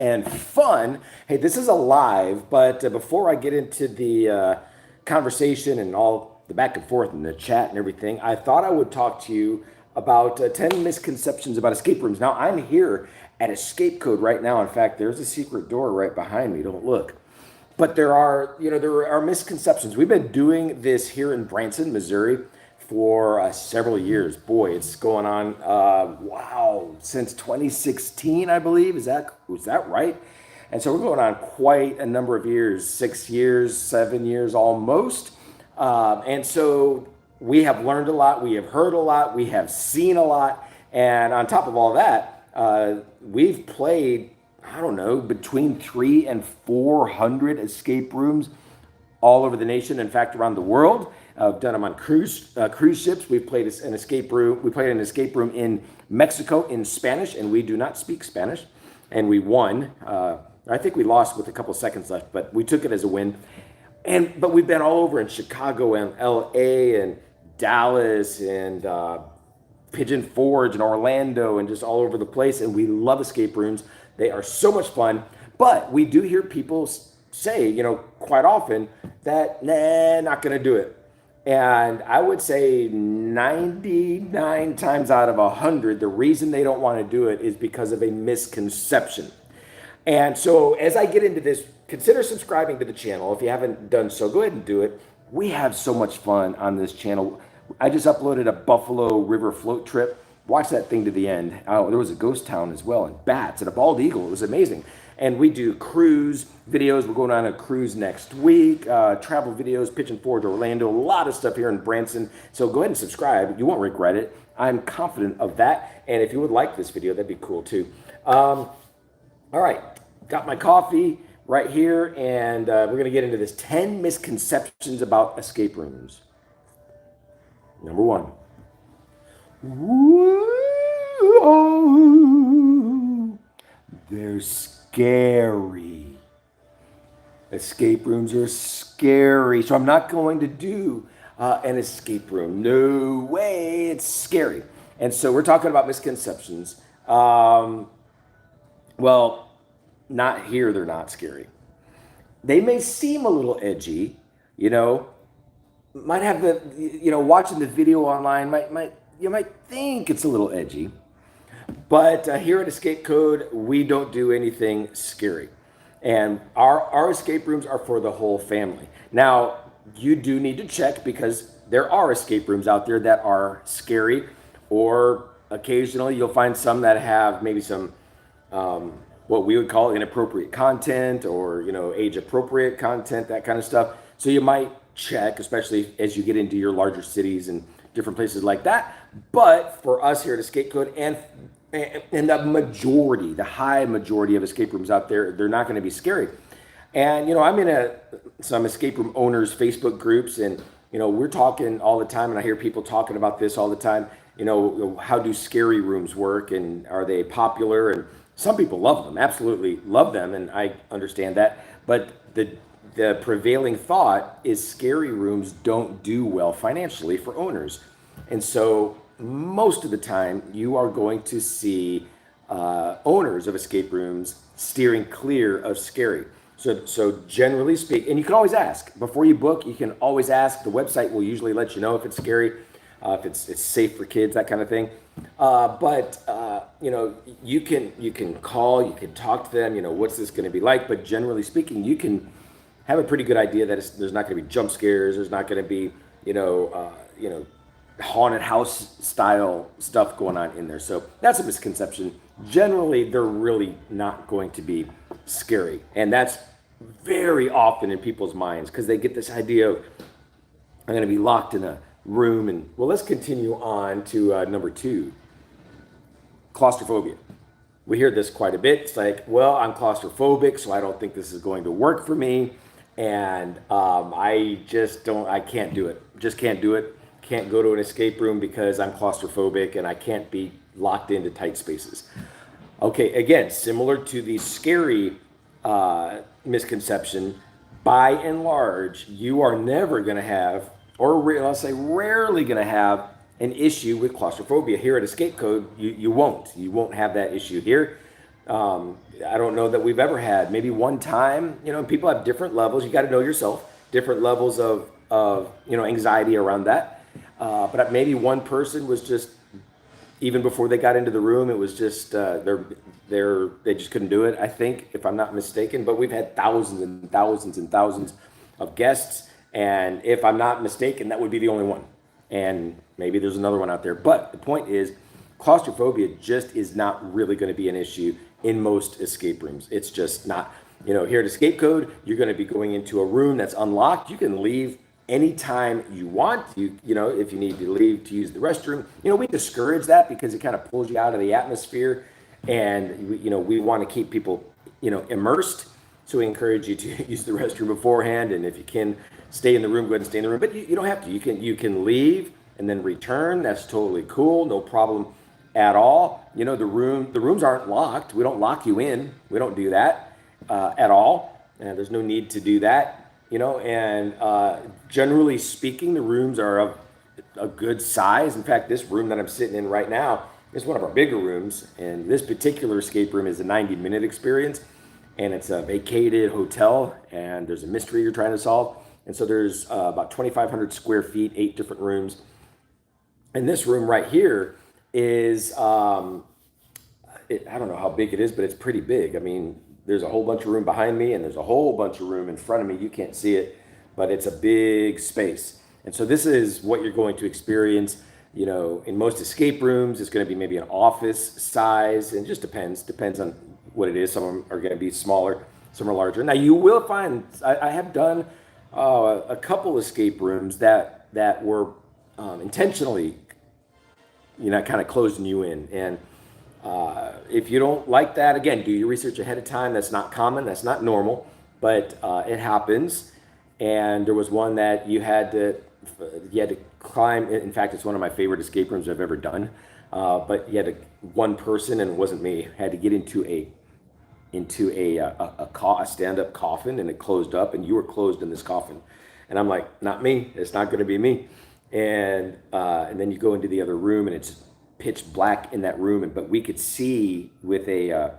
and fun. Hey, this is a live, but before I get into the conversation and all the back and forth and the chat and everything, I thought I would talk to you about 10 misconceptions about escape rooms. Now, I'm here at Escape Code right now. In fact, there's a secret door right behind me. Don't look. But there are misconceptions. We've been doing this here in Branson, Missouri, for several years. Boy, it's going on. Wow, since 2016, I believe. Was that right? And so we're going on quite a number of years, 6 years, 7 years almost. And so we have learned a lot, we have heard a lot, we have seen a lot, and on top of all that, we've played, I don't know, between 300 and 400 escape rooms all over the nation. In fact, around the world. I've done them on cruise ships. We've played an escape room. We played an escape room in Mexico in Spanish, and we do not speak Spanish. And we won. I think we lost with a couple seconds left, but we took it as a win. But we've been all over in Chicago and L.A. and Dallas and Pigeon Forge and Orlando and just all over the place. And we love escape rooms. They are so much fun. But we do hear people say, quite often that, nah, not going to do it. And I would say 99 times out of 100, the reason they don't want to do it is because of a misconception. And so as I get into this, consider subscribing to the channel. If you haven't done so, go ahead and do it. We have so much fun on this channel. I just uploaded a Buffalo River float trip. Watch that thing to the end. Oh, there was a ghost town as well, and bats and a bald eagle. It was amazing. And we do cruise videos. We're going on a cruise next week. Travel videos, Pigeon Forge, Orlando. A lot of stuff here in Branson. So go ahead and subscribe. You won't regret it. I'm confident of that. And if you would like this video, that'd be cool too. All right. Got my coffee right here. And we're going to get into this 10 misconceptions about escape rooms. Number one. Woo! They're scary. Escape rooms are scary. So I'm not going to do an escape room. No way. It's scary. And so we're talking about misconceptions. Well, not here. They're not scary. They may seem a little edgy, might have watching the video online you might think it's a little edgy. But here at Escape Code, we don't do anything scary. And our escape rooms are for the whole family. Now, you do need to check because there are escape rooms out there that are scary, or occasionally you'll find some that have maybe some what we would call inappropriate content or age appropriate content, that kind of stuff. So you might check, especially as you get into your larger cities and different places like that. But for us here at Escape Code and the high majority of escape rooms out there, they're not going to be scary. And, I'm in some escape room owners Facebook groups, and, we're talking all the time, and I hear people talking about this all the time. How do scary rooms work, and are they popular? And some people love them, absolutely love them, and I understand that. But the prevailing thought is scary rooms don't do well financially for owners. And so most of the time you are going to see owners of escape rooms steering clear of scary. So generally speaking, and you can always ask before you book, you can always ask. The website will usually let you know if it's scary, if it's safe for kids, that kind of thing. But you can call, you can talk to them, what's this going to be like? But generally speaking, you can have a pretty good idea that there's not going to be jump scares. There's not going to be, haunted house style stuff going on in there. So that's a misconception. Generally, they're really not going to be scary. And that's very often in people's minds because they get this idea of, I'm going to be locked in a room. And well, let's continue on to number 2, claustrophobia. We hear this quite a bit. It's like, well, I'm claustrophobic, so I don't think this is going to work for me. And I can't do it. Just can't do it. Can't go to an escape room because I'm claustrophobic and I can't be locked into tight spaces. Okay, again, similar to the scary misconception, by and large, you are never going to have, or let's say rarely going to have, an issue with claustrophobia. Here at Escape Code, you won't have that issue here. I don't know that we've ever had. Maybe one time, people have different levels. You got to know yourself, different levels of anxiety around that. But maybe one person was just, even before they got into the room, it was just they just couldn't do it, I think, if I'm not mistaken. But we've had thousands and thousands and thousands of guests, and if I'm not mistaken, that would be the only one. And maybe there's another one out there. But the point is, claustrophobia just is not really going to be an issue in most escape rooms. It's just not. Here at Escape Code, you're going to be going into a room that's unlocked. You can leave anytime you want. If you need to leave to use the restroom, we discourage that because it kind of pulls you out of the atmosphere, and we want to keep people immersed. So we encourage you to use the restroom beforehand, and if you can stay in the room, go ahead and stay in the room. But you don't have to. You can leave and then return. That's totally cool. No problem at all. The rooms aren't locked. We don't lock you in. We don't do that at all. And there's no need to do that. And generally speaking, the rooms are of a good size. In fact, this room that I'm sitting in right now is one of our bigger rooms. And this particular escape room is a 90-minute experience. And it's a vacated hotel. And there's a mystery you're trying to solve. And so there's about 2,500 square feet, 8 different rooms. And this room right here is, I don't know how big it is, but it's pretty big. I mean, there's a whole bunch of room behind me, and there's a whole bunch of room in front of me. You can't see it, but it's a big space. And so this is what you're going to experience. In most escape rooms, it's going to be maybe an office size, and it just depends on what it is. Some of them are going to be smaller, some are larger. Now, you will find, I have done a couple escape rooms that were intentionally, kind of closing you in. And if you don't like that, again, do your research ahead of time. That's not common. That's not normal, but it happens. And there was one that you had to climb. In fact, it's one of my favorite escape rooms I've ever done. But you had one person, and it wasn't me, had to get into a stand-up coffin, and it closed up, and you were closed in this coffin. And I'm like, not me. It's not going to be me. And then you go into the other room, and it's pitch black in that room. But we could see with a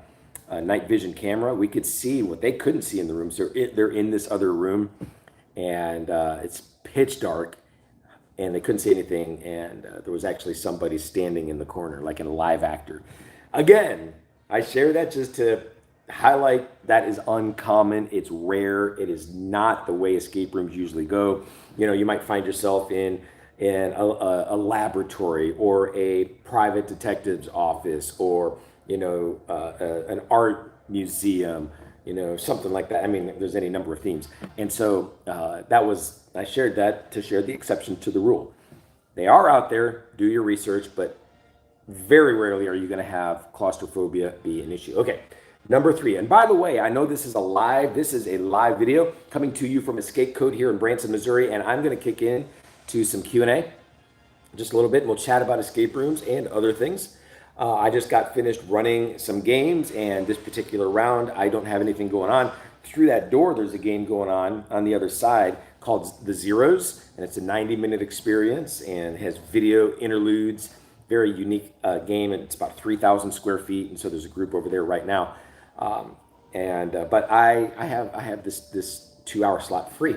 night vision camera, we could see what they couldn't see in the room. So they're in this other room, and it's pitch dark, and they couldn't see anything. And there was actually somebody standing in the corner, like a live actor. Again, I share that just to highlight that is uncommon. It's rare. It is not the way escape rooms usually go. You might find yourself in a laboratory or a private detective's office, or an art museum, something like that. I mean, there's any number of themes. And so I shared that to share the exception to the rule. They are out there. Do your research, but very rarely are you going to have claustrophobia be an issue. Okay. Number 3, and by the way, I know this is a live video coming to you from Escape Code here in Branson, Missouri, and I'm going to kick in to some Q&A just a little bit, and we'll chat about escape rooms and other things. I just got finished running some games, and this particular round, I don't have anything going on. Through that door, there's a game going on the other side called The Zeros, and it's a 90-minute experience and has video interludes. Very unique game, and it's about 3,000 square feet, and so there's a group over there right now. But I have this 2-hour slot free.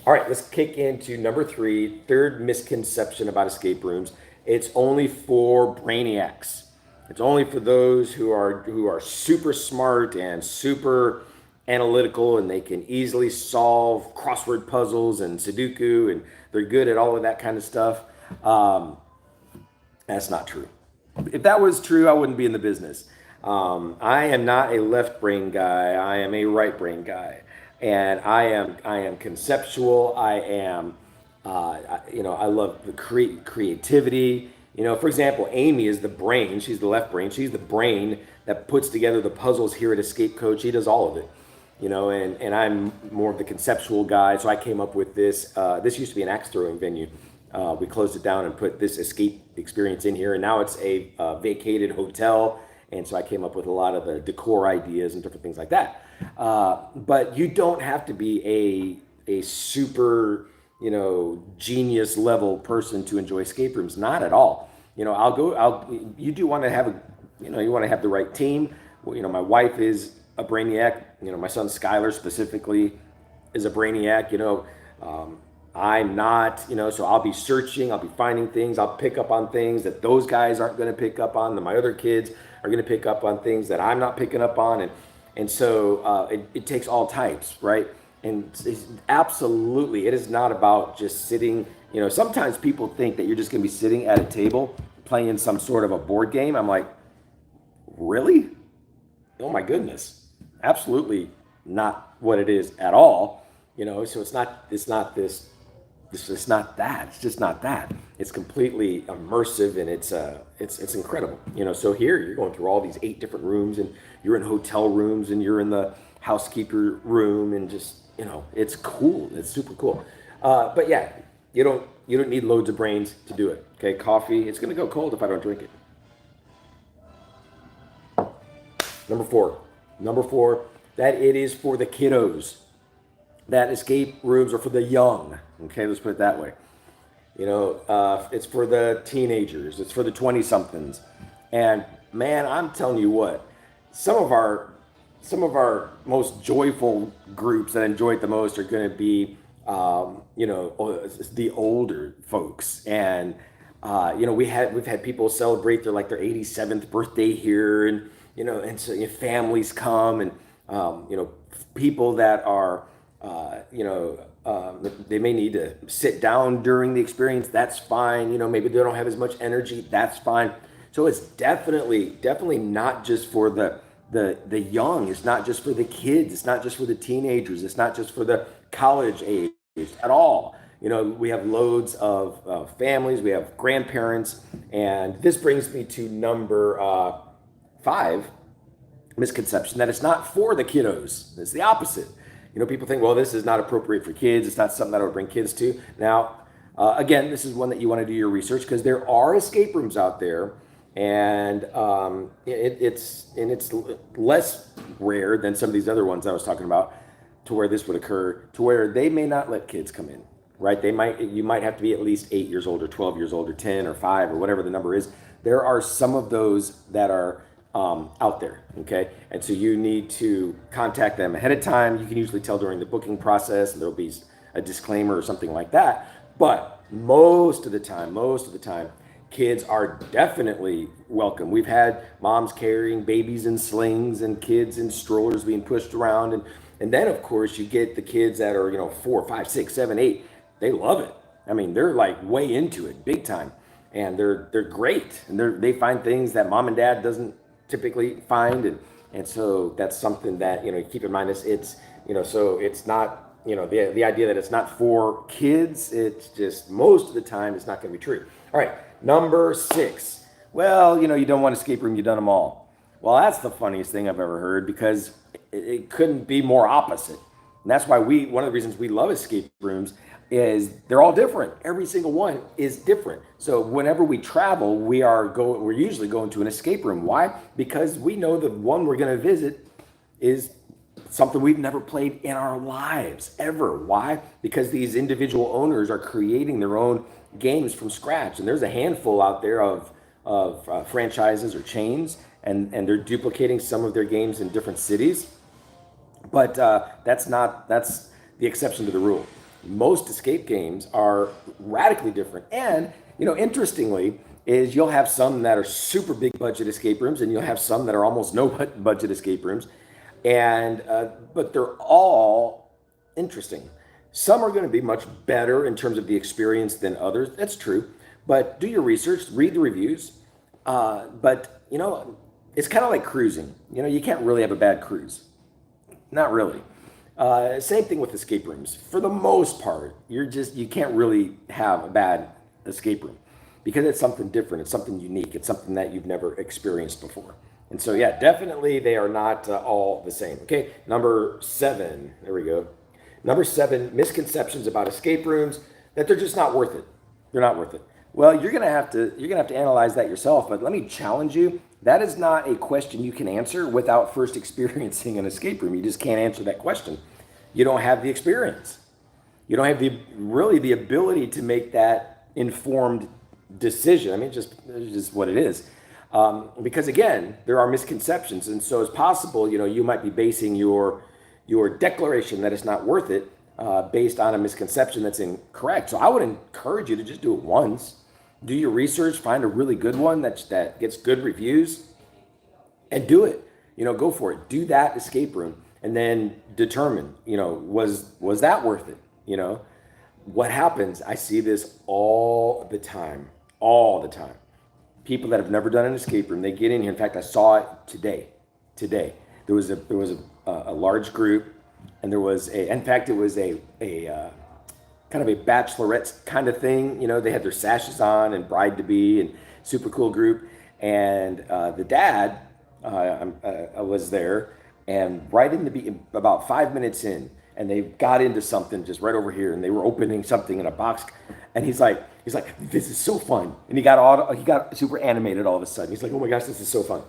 All right, let's kick into number 3, third misconception about escape rooms. It's only for brainiacs. It's only for those who are super smart and super analytical, and they can easily solve crossword puzzles and Sudoku, and they're good at all of that kind of stuff. That's not true. If that was true, I wouldn't be in the business. I am not a left brain guy. I am a right brain guy, and I am conceptual. I am, I love the creativity. For example, Amy is the brain. She's the left brain. She's the brain that puts together the puzzles here at Escape Code. She does all of it. And I'm more of the conceptual guy. So I came up with this. This used to be an axe throwing venue. We closed it down and put this escape experience in here, and now it's a vacated hotel. And so I came up with a lot of the decor ideas and different things like that. But you don't have to be a super, genius level person to enjoy escape rooms. Not at all. You do want to have you want to have the right team, Well, my wife is a brainiac. My son Skylar specifically is a brainiac. I'm not. So I'll be searching, I'll be finding things, I'll pick up on things that those guys aren't going to pick up on, that my other kids are going to pick up on things that I'm not picking up on, and so it takes all types, right? And it's absolutely, it is not about just sitting. Sometimes people think that you're just going to be sitting at a table playing some sort of a board game. I'm like, really? Oh my goodness, absolutely not what it is at all. So it's not that. It's just not that. It's completely immersive, and it's incredible. So here you're going through all these 8 different rooms, and you're in hotel rooms, and you're in the housekeeper room, and just it's cool. It's super cool. But yeah, you don't need loads of brains to do it. Okay, coffee. It's gonna go cold if I don't drink it. Number four, that it is for the kiddos. That escape rooms are for the young. Okay, let's put it that way. It's for the teenagers. It's for the 20-somethings. And man, I'm telling you what, some of our most joyful groups that enjoy it the most are going to be, the older folks. And we've had people celebrate their 87th birthday here, and so families come, and people that are they may need to sit down during the experience. That's fine. Maybe they don't have as much energy. That's fine. So it's definitely not just for the young. It's not just for the kids. It's not just for the teenagers. It's not just for the college age at all. We have loads of families. We have grandparents, and this brings me to number 5 misconception, that it's not for the kiddos. It's the opposite. People think, well, this is not appropriate for kids. It's not something that I would bring kids to. Now, again, this is one that you want to do your research, because there are escape rooms out there, and it's less rare than some of these other ones I was talking about, to where this would occur, to where they may not let kids come in, right? You might have to be at least 8 years old, or 12 years old, or 10 or 5, or whatever the number is. There are some of those that are out there, okay? And so you need to contact them ahead of time. You can usually tell during the booking process, and there'll be a disclaimer or something like that. But most of the time, kids are definitely welcome. We've had moms carrying babies in slings, and kids in strollers being pushed around. And then, of course, you get the kids that are, 4, 5, 6, 7, 8. They love it. I mean, they're like way into it, big time. And they're great. And they find things that mom and dad doesn't typically find, and so that's something that keep in mind. So it's not the idea that it's not for kids. It's just most of the time it's not going to be true. All right, number 6. Well, you don't want escape room, you've done them all. Well, that's the funniest thing I've ever heard, because it couldn't be more opposite. And that's why one of the reasons we love escape rooms is they're all different. Every single one is different. So whenever we travel, we're usually going to an escape room. Why? Because we know the one we're going to visit is something we've never played in our lives ever. Why? Because these individual owners are creating their own games from scratch, and there's a handful out there of franchises or chains, and they're duplicating some of their games in different cities. But that's the exception to the rule. Most escape games are radically different. And, interestingly, is you'll have some that are super big budget escape rooms, and you'll have some that are almost no budget escape rooms. And, but they're all interesting. Some are going to be much better in terms of the experience than others. That's true. But do your research, read the reviews. But, it's kind of like cruising. You can't really have a bad cruise. Not really. Same thing with escape rooms. For the most part, you can't really have a bad escape room, because it's something different. It's something unique. It's something that you've never experienced before. And so, yeah, definitely they are not all the same. Okay, number 7. There we go. Number 7, misconceptions about escape rooms, that they're just not worth it. They're not worth it. Well, you're gonna have to analyze that yourself. But let me challenge you. That is not a question you can answer without first experiencing an escape room. You just can't answer that question. You don't have the experience. You don't have the ability to make that informed decision. I mean, it's just what it is. Because again, there are misconceptions, and so it's possible, you might be basing your declaration that it's not worth it based on a misconception that's incorrect. So I would encourage you to just do it once. Do your research, find a really good one that gets good reviews, and do it. Go for it. Do that escape room, and then determine, was that worth it? What happens? I see this all the time, all the time. People that have never done an escape room, they get in here. In fact, I saw it today. Today, there was a large group, and there was in fact, it was a kind of a bachelorette kind of thing. They had their sashes on and bride to be, and super cool group. And the dad was there, and right in about 5 minutes in, and they got into something just right over here, and they were opening something in a box, and he's like, this is so fun, and he got super animated all of a sudden. He's like, oh my gosh, this is so fun.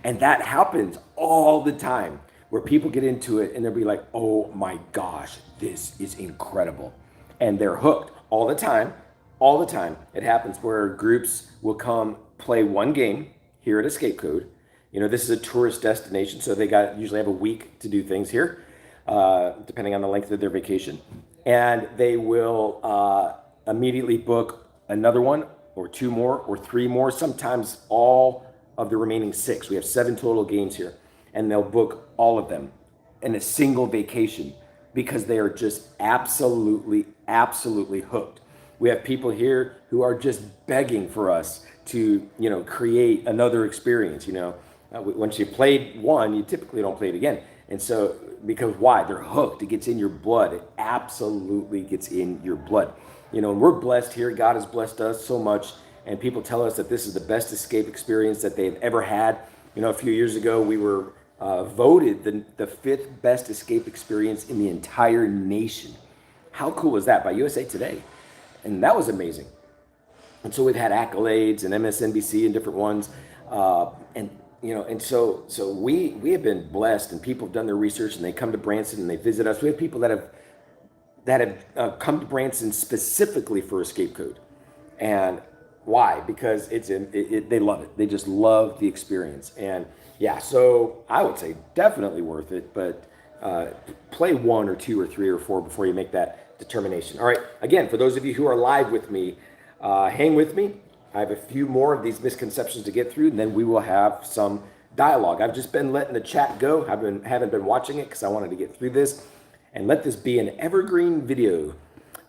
And that happens all the time, where people get into it and they'll be like, oh my gosh, this is incredible. And they're hooked all the time, all the time. It happens where groups will come play one game here at Escape Code. This is a tourist destination, so they usually have a week to do things here, depending on the length of their vacation. And they will immediately book another one, or two more, or three more, sometimes all of the remaining 6. We have 7 total games here, and they'll book all of them in a single vacation because they are just absolutely, absolutely hooked. We have people here who are just begging for us to, create another experience. Once you played one, you typically don't play it again. And so, because why? They're hooked. It gets in your blood. It absolutely gets in your blood. And we're blessed here. God has blessed us so much. And people tell us that this is the best escape experience that they've ever had. A few years ago, we were voted the 5th best escape experience in the entire nation. How cool was that by USA Today? And that was amazing. And so we've had accolades and MSNBC and different ones. And so we have been blessed, and people have done their research, and they come to Branson and they visit us. We have people that have come to Branson specifically for Escape Code. And why? Because they love it. They just love the experience. And yeah, so I would say definitely worth it, but play 1 or 2 or 3 or 4 before you make that determination. All right, again, for those of you who are live with me, hang with me. I have a few more of these misconceptions to get through, and then we will have some dialogue. I've just been letting the chat go. Haven't been watching it because I wanted to get through this and let this be an evergreen video,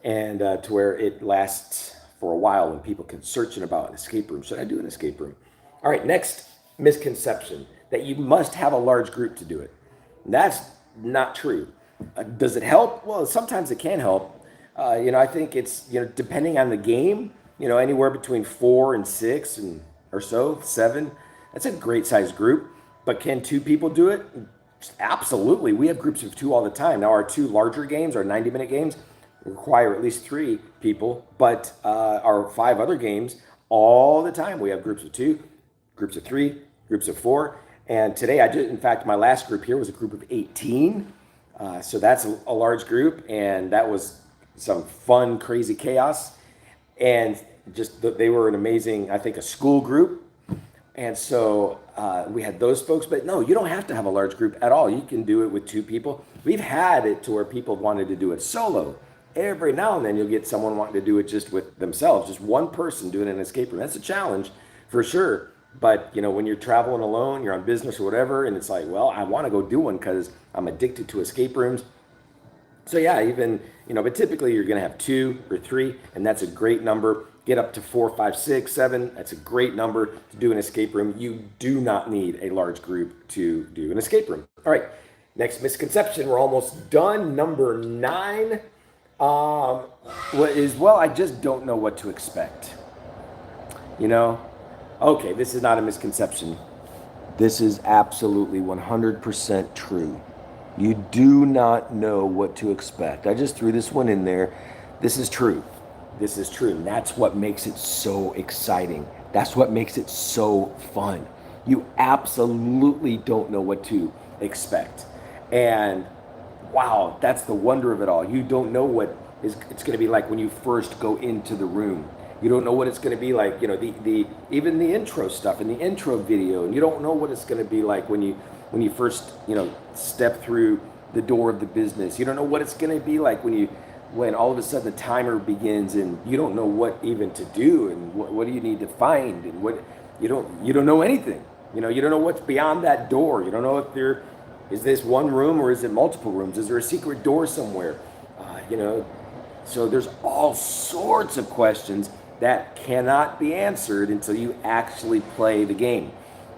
and to where it lasts for a while when people can search about an escape room. Should I do an escape room? All right, next misconception, that you must have a large group to do it. That's not true. Does it help? Well, sometimes it can help. I think it's, depending on the game, anywhere between 4 and 6 or so, 7. That's a great sized group. But can 2 people do it? Absolutely. We have groups of 2 all the time. Now, our 2 larger games, our 90-minute games, require at least 3 people. But our 5 other games, all the time, we have groups of 2, groups of 3, groups of 4. And today in fact, my last group here was a group of 18. So that's a large group, and that was some fun, crazy chaos. And just they were an amazing, I think, a school group. And so we had those folks, but no, you don't have to have a large group at all. You can do it with 2 people. We've had it to where people wanted to do it solo. Every now and then you'll get someone wanting to do it just with themselves, just one person doing an escape room. That's a challenge for sure. But when you're traveling alone, you're on business or whatever, and it's like, well, I want to go do one because I'm addicted to escape rooms. So yeah, even, but typically you're going to have 2 or 3, and that's a great number. Get up to 4, 5, 6, 7. That's a great number to do an escape room. You do not need a large group to do an escape room. All right, next misconception. We're almost done. Number 9 I just don't know what to expect. Okay, this is not a misconception. This is absolutely 100% true. You do not know what to expect. I just threw this one in there. This is true. This is true. And that's what makes it so exciting. That's what makes it so fun. You absolutely don't know what to expect. And wow, that's the wonder of it all. You don't know what it's going to be like when you first go into the room. You don't know what it's going to be like, the even the intro stuff and the intro video, and you don't know what it's going to be like when you first, step through the door of the business. You don't know what it's going to be like when all of a sudden the timer begins and you don't know what even to do and what do you need to find and what you don't know anything. You don't know what's beyond that door. You don't know if there is this one room or is it multiple rooms? Is there a secret door somewhere? So there's all sorts of questions that cannot be answered until you actually play the game,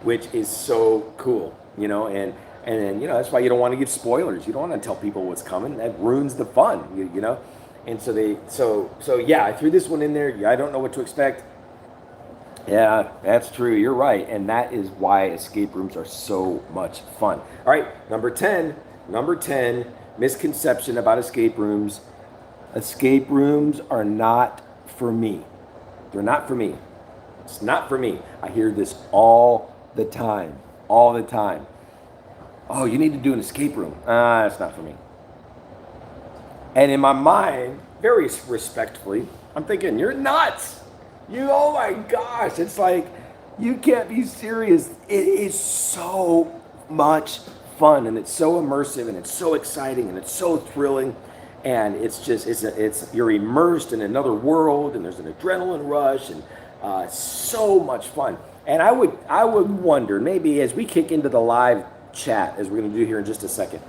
which is so cool, and then, that's why you don't want to give spoilers. You don't want to tell people what's coming. That ruins the fun, And so yeah, I threw this one in there. I don't know what to expect. Yeah, that's true. You're right. And that is why escape rooms are so much fun. All right, number 10, misconception about escape rooms. Escape rooms are not for me. They're not for me. It's not for me. I hear this all the time. Oh, you need to do an escape room. It's not for me. And in my mind, very respectfully, I'm thinking, you're nuts. Oh my gosh. It's like, you can't be serious. It is so much fun, and it's so immersive, and it's so exciting, and it's so thrilling. And it's just, you're immersed in another world, and there's an adrenaline rush, and so much fun. And I would wonder, maybe as we kick into the live chat, as we're going to do here in just a second,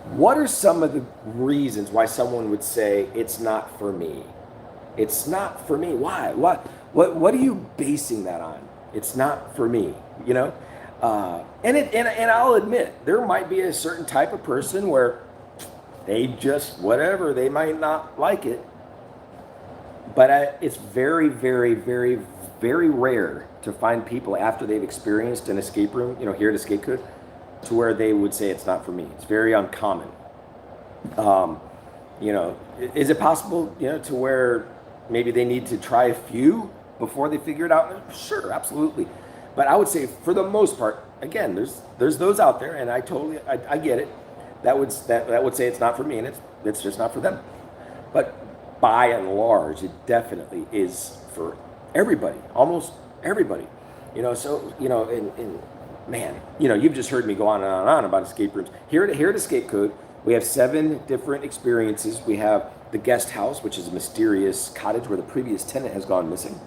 what are some of the reasons why someone would say it's not for me? It's not for me. Why? What are you basing that on? It's not for me. And I'll admit, there might be a certain type of person where they just whatever, they might not like it. But it's very, very, very, very rare to find people after they've experienced an escape room, here at Escape Code, to where they would say it's not for me. It's very uncommon. Is it possible, to where maybe they need to try a few before they figure it out? Sure, absolutely. But I would say for the most part, again, there's those out there, and I get it. That would say it's not for me, and it's just not for them. But by and large, it definitely is for everybody, almost everybody. Man, you've just heard me go on and on and on about escape rooms. Here at Escape Code, we have 7 different experiences. We have the guest house, which is a mysterious cottage where the previous tenant has gone missing.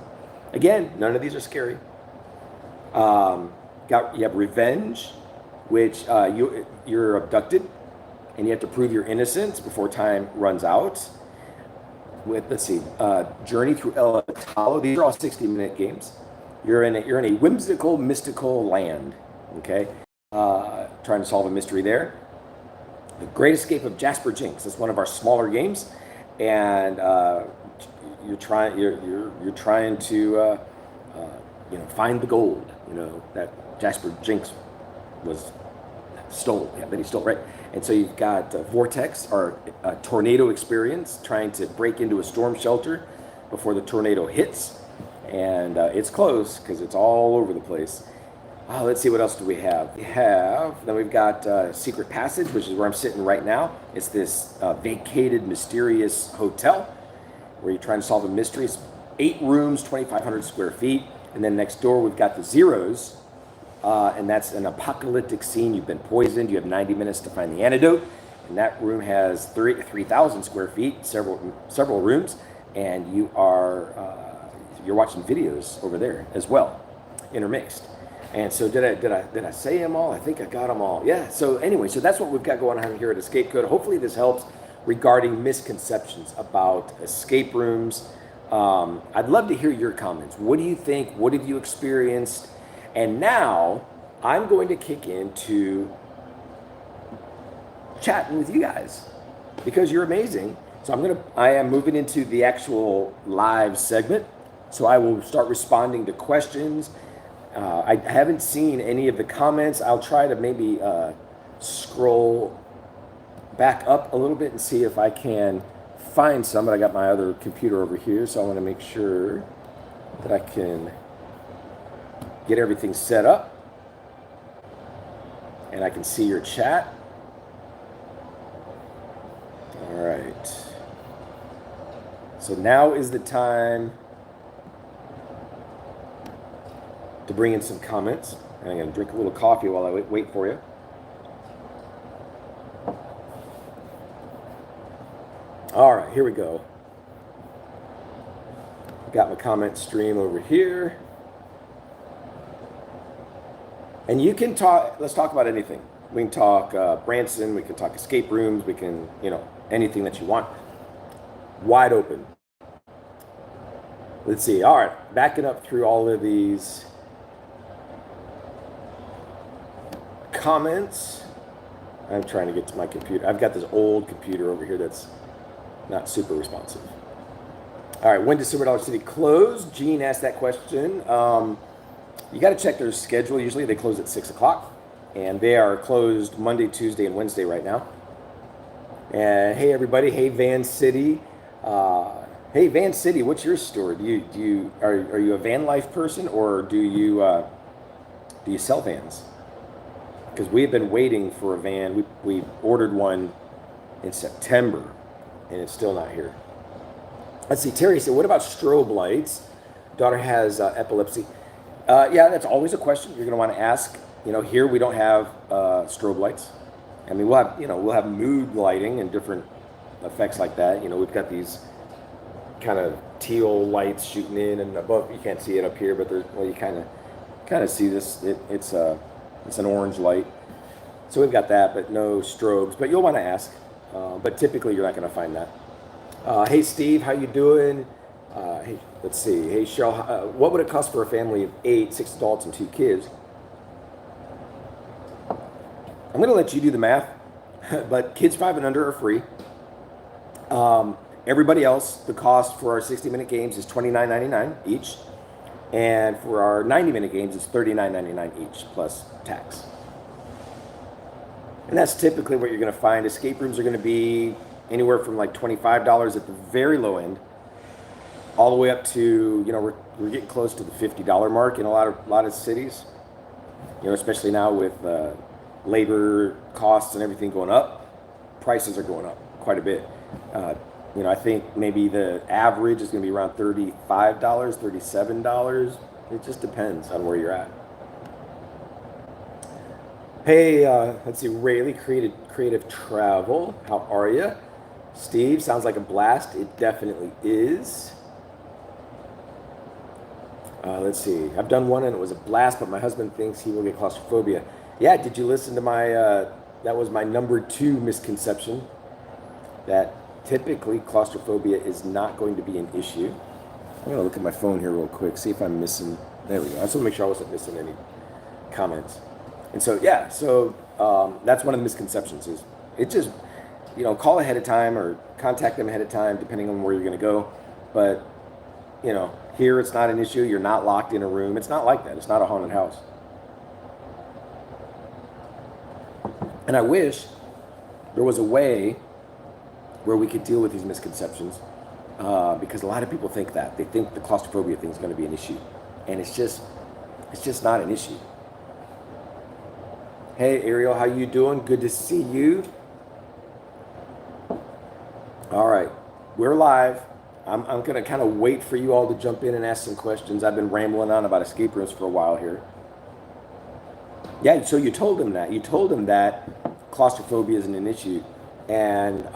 Again, none of these are scary. You have revenge, which you're abducted, and you have to prove your innocence before time runs out. Journey through El Talo. These are all 60-minute games. You're in a whimsical, mystical land. Okay, trying to solve a mystery there. The Great Escape of Jasper Jinx. That's one of our smaller games, and you're trying to find the gold. That Jasper Jinx was stole. Yeah, that he stole, right? And so you've got Vortex, or a tornado experience, trying to break into a storm shelter before the tornado hits, and it's close because it's all over the place. Let's see, what else do we have? We've got Secret Passage, which is where I'm sitting right now. It's this vacated, mysterious hotel where you're trying to solve a mystery. It's 8 rooms, 2,500 square feet. And then next door, we've got the Zeros, and that's an apocalyptic scene. You've been poisoned. You have 90 minutes to find the antidote. And that room has 3,000 square feet, several rooms, and you're watching videos over there as well, intermixed. And so did I say them all? I think I got them all. Yeah. So anyway, so that's what we've got going on here at Escape Code. Hopefully this helps regarding misconceptions about escape rooms. I'd love to hear your comments. What do you think? What have you experienced? And now I'm going to kick into chatting with you guys because you're amazing. So I am moving into the actual live segment. So I will start responding to questions. I haven't seen any of the comments. I'll try to maybe scroll back up a little bit and see if I can find some, but I got my other computer over here, so I want to make sure that I can get everything set up and I can see your chat. All right. So now is the time to bring in some comments. And I'm going to drink a little coffee while I wait for you. All right, here we go. Got my comment stream over here. And you can talk, let's talk about anything. We can talk Branson, we can talk escape rooms, we can, anything that you want. Wide open. Let's see. All right, backing up through all of these comments. I'm trying to get to my computer. I've got this old computer over here that's not super responsive. All right, when does Silver Dollar City close? Gene asked that question. You got to check their schedule. Usually they close at 6 o'clock, and they are closed Monday, Tuesday, and Wednesday right now. And hey, everybody. Hey, Van City. Hey, Van City. What's your story? Are you a van life person, or do you sell vans? Because we've been waiting for a van. We ordered one in September, and it's still not here. Let's see. Terry said, "What about strobe lights? Daughter has epilepsy." Yeah, that's always a question you're going to want to ask. Here we don't have strobe lights. I mean, we'll have mood lighting and different effects like that. We've got these kind of teal lights shooting in and above. You can't see it up here, but you kind of see this. It's an orange light. So we've got that, but no strobes. But you'll want to ask. But typically, you're not going to find that. Hey, Steve, how you doing? Hey, let's see. Hey, Cheryl, what would it cost for a family of 8, 6 adults and 2 kids? I'm going to let you do the math, but kids 5 and under are free. Everybody else, the cost for our 60-minute games is $29.99 each, and for our 90-minute games, it's $39.99 each plus tax. And that's typically what you're going to find. Escape rooms are going to be anywhere from like $25 at the very low end, all the way up to, we're getting close to the $50 mark in a lot of cities. Especially now with labor costs and everything going up, prices are going up quite a bit. I think maybe the average is going to be around $35, $37. It just depends on where you're at. Hey, let's see, Rayleigh, creative travel. How are you? Steve, sounds like a blast. It definitely is. Let's see. I've done one and it was a blast, but my husband thinks he will get claustrophobia. Yeah, did you listen to my, that was my number 2 misconception, that typically claustrophobia is not going to be an issue. I'm going to look at my phone here real quick, see if I'm missing, there we go. I just want to make sure I wasn't missing any comments. And so, yeah, that's one of the misconceptions is it just, call ahead of time or contact them ahead of time, depending on where you're going to go. But, here it's not an issue. You're not locked in a room. It's not like that. It's not a haunted house. And I wish there was a way where we could deal with these misconceptions, because a lot of people think that. They think the claustrophobia thing is going to be an issue. And it's just not an issue. Hey, Ariel, how you doing? Good to see you. All right, we're live. I'm going to kind of wait for you all to jump in and ask some questions. I've been rambling on about escape rooms for a while here. Yeah, so you told him that. You told him that claustrophobia isn't an issue. And,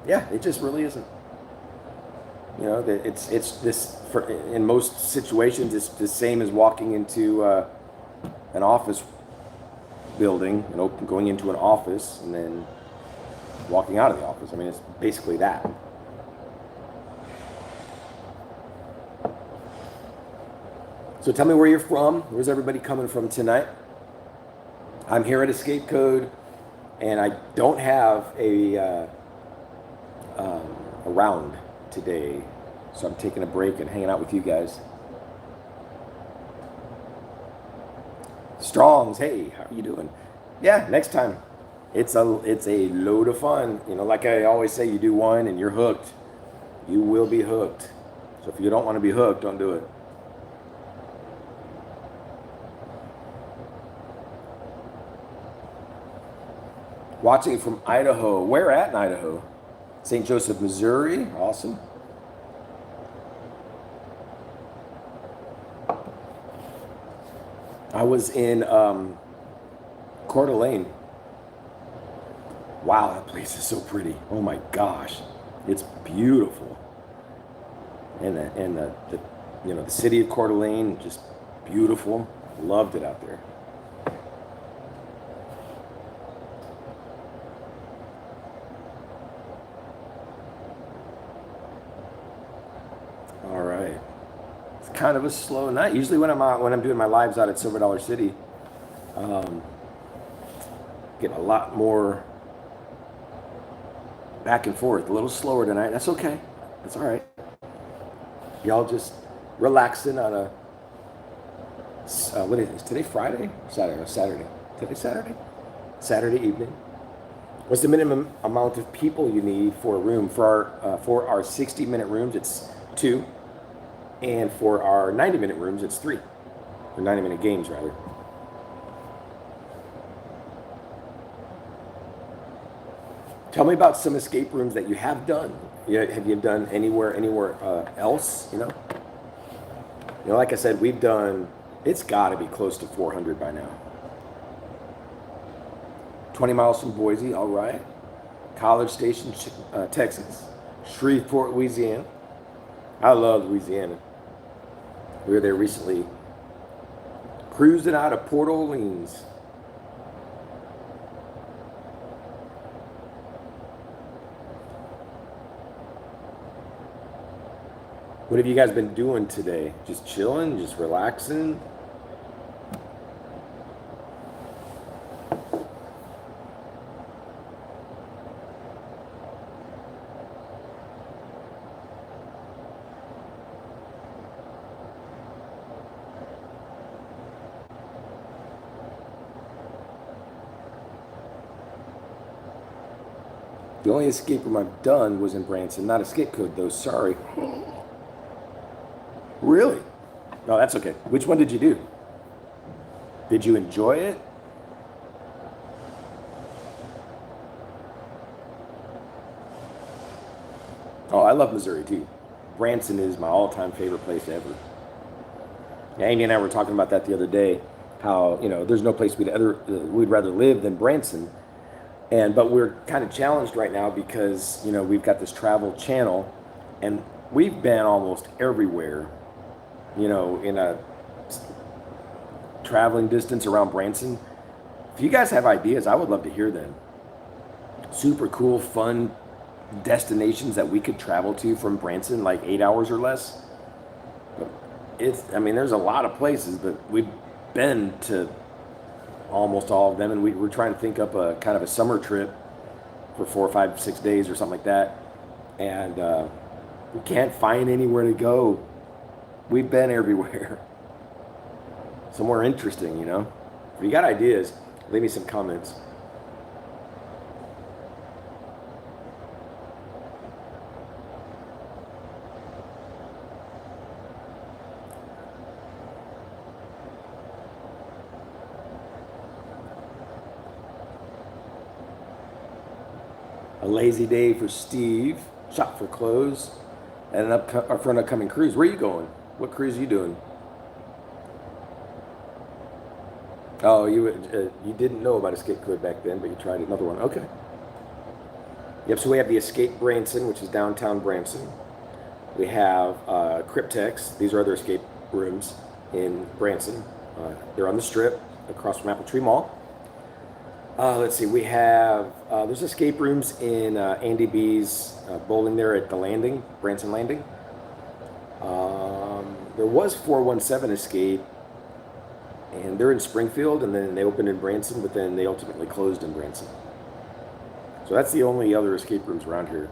yeah, it just really isn't. It's this, in most situations, it's the same as walking into an office building, going into an office and then walking out of the office. I mean, it's basically that. So tell me where you're from. Where's everybody coming from tonight? I'm here at Escape Code, and I don't have a round today, so I'm taking a break and hanging out with you guys. Strongs, hey, how are you doing? Yeah, next time. It's a load of fun. Like I always say, you do one and you're hooked. You will be hooked. So if you don't want to be hooked, don't do it. Watching from Idaho. Where at in Idaho? St. Joseph, Missouri. Awesome. I was in Coeur d'Alene. Wow, that place is so pretty. Oh my gosh, it's beautiful. And the the city of Coeur d'Alene, just beautiful. Loved it out there. All right. It's kind of a slow night. Usually when I'm doing my lives out at Silver Dollar City, um, get a lot more back and forth. A little slower tonight. That's okay. That's all right. Y'all just relaxing on a what is today? Friday? Saturday? Saturday. Today Saturday? Saturday evening. What's the minimum amount of people you need for a room? For our 60-minute rooms, it's two, and for our 90-minute rooms, it's three, or 90-minute games rather. Tell me about some escape rooms that you have done. Yeah, have you done anywhere else? Like I said, we've done. It's got to be close to 400 by now. 20 miles from Boise, all right. College Station, Texas. Shreveport, Louisiana. I love Louisiana. We were there recently, cruising out of Port Orleans. What have you guys been doing today? Just chilling, just relaxing? The only escape room I've done was in Branson. Not escape code though, sorry. Really? No, that's okay. Which one did you do? Did you enjoy it? Oh, I love Missouri too. Branson is my all-time favorite place ever. Amy and I were talking about that the other day. How there's no place we'd rather live than Branson, but we're kind of challenged right now because we've got this travel channel, and we've been almost everywhere. In a traveling distance around Branson. If you guys have ideas, I would love to hear them. Super cool, fun destinations that we could travel to from Branson, like 8 hours or less. There's a lot of places, but we've been to almost all of them, and we're trying to think up a kind of a summer trip for 4, 5, 6 days or something like that. And we can't find anywhere to go. We've been everywhere. Somewhere interesting, If you got ideas, leave me some comments. A lazy day for Steve. Shop for clothes. And for an upcoming cruise. Where are you going? What cruise are you doing? Oh, you didn't know about Escape Code back then, but you tried another one. Okay. Yep. So we have the Escape Branson, which is downtown Branson. We have Cryptex. These are other escape rooms in Branson. They're on the Strip across from Apple Tree Mall. Let's see. We have there's escape rooms in Andy B's bowling there at the Landing, Branson Landing. There was 417 Escape, and they're in Springfield, and then they opened in Branson, but then they ultimately closed in Branson. So that's the only other escape rooms around here.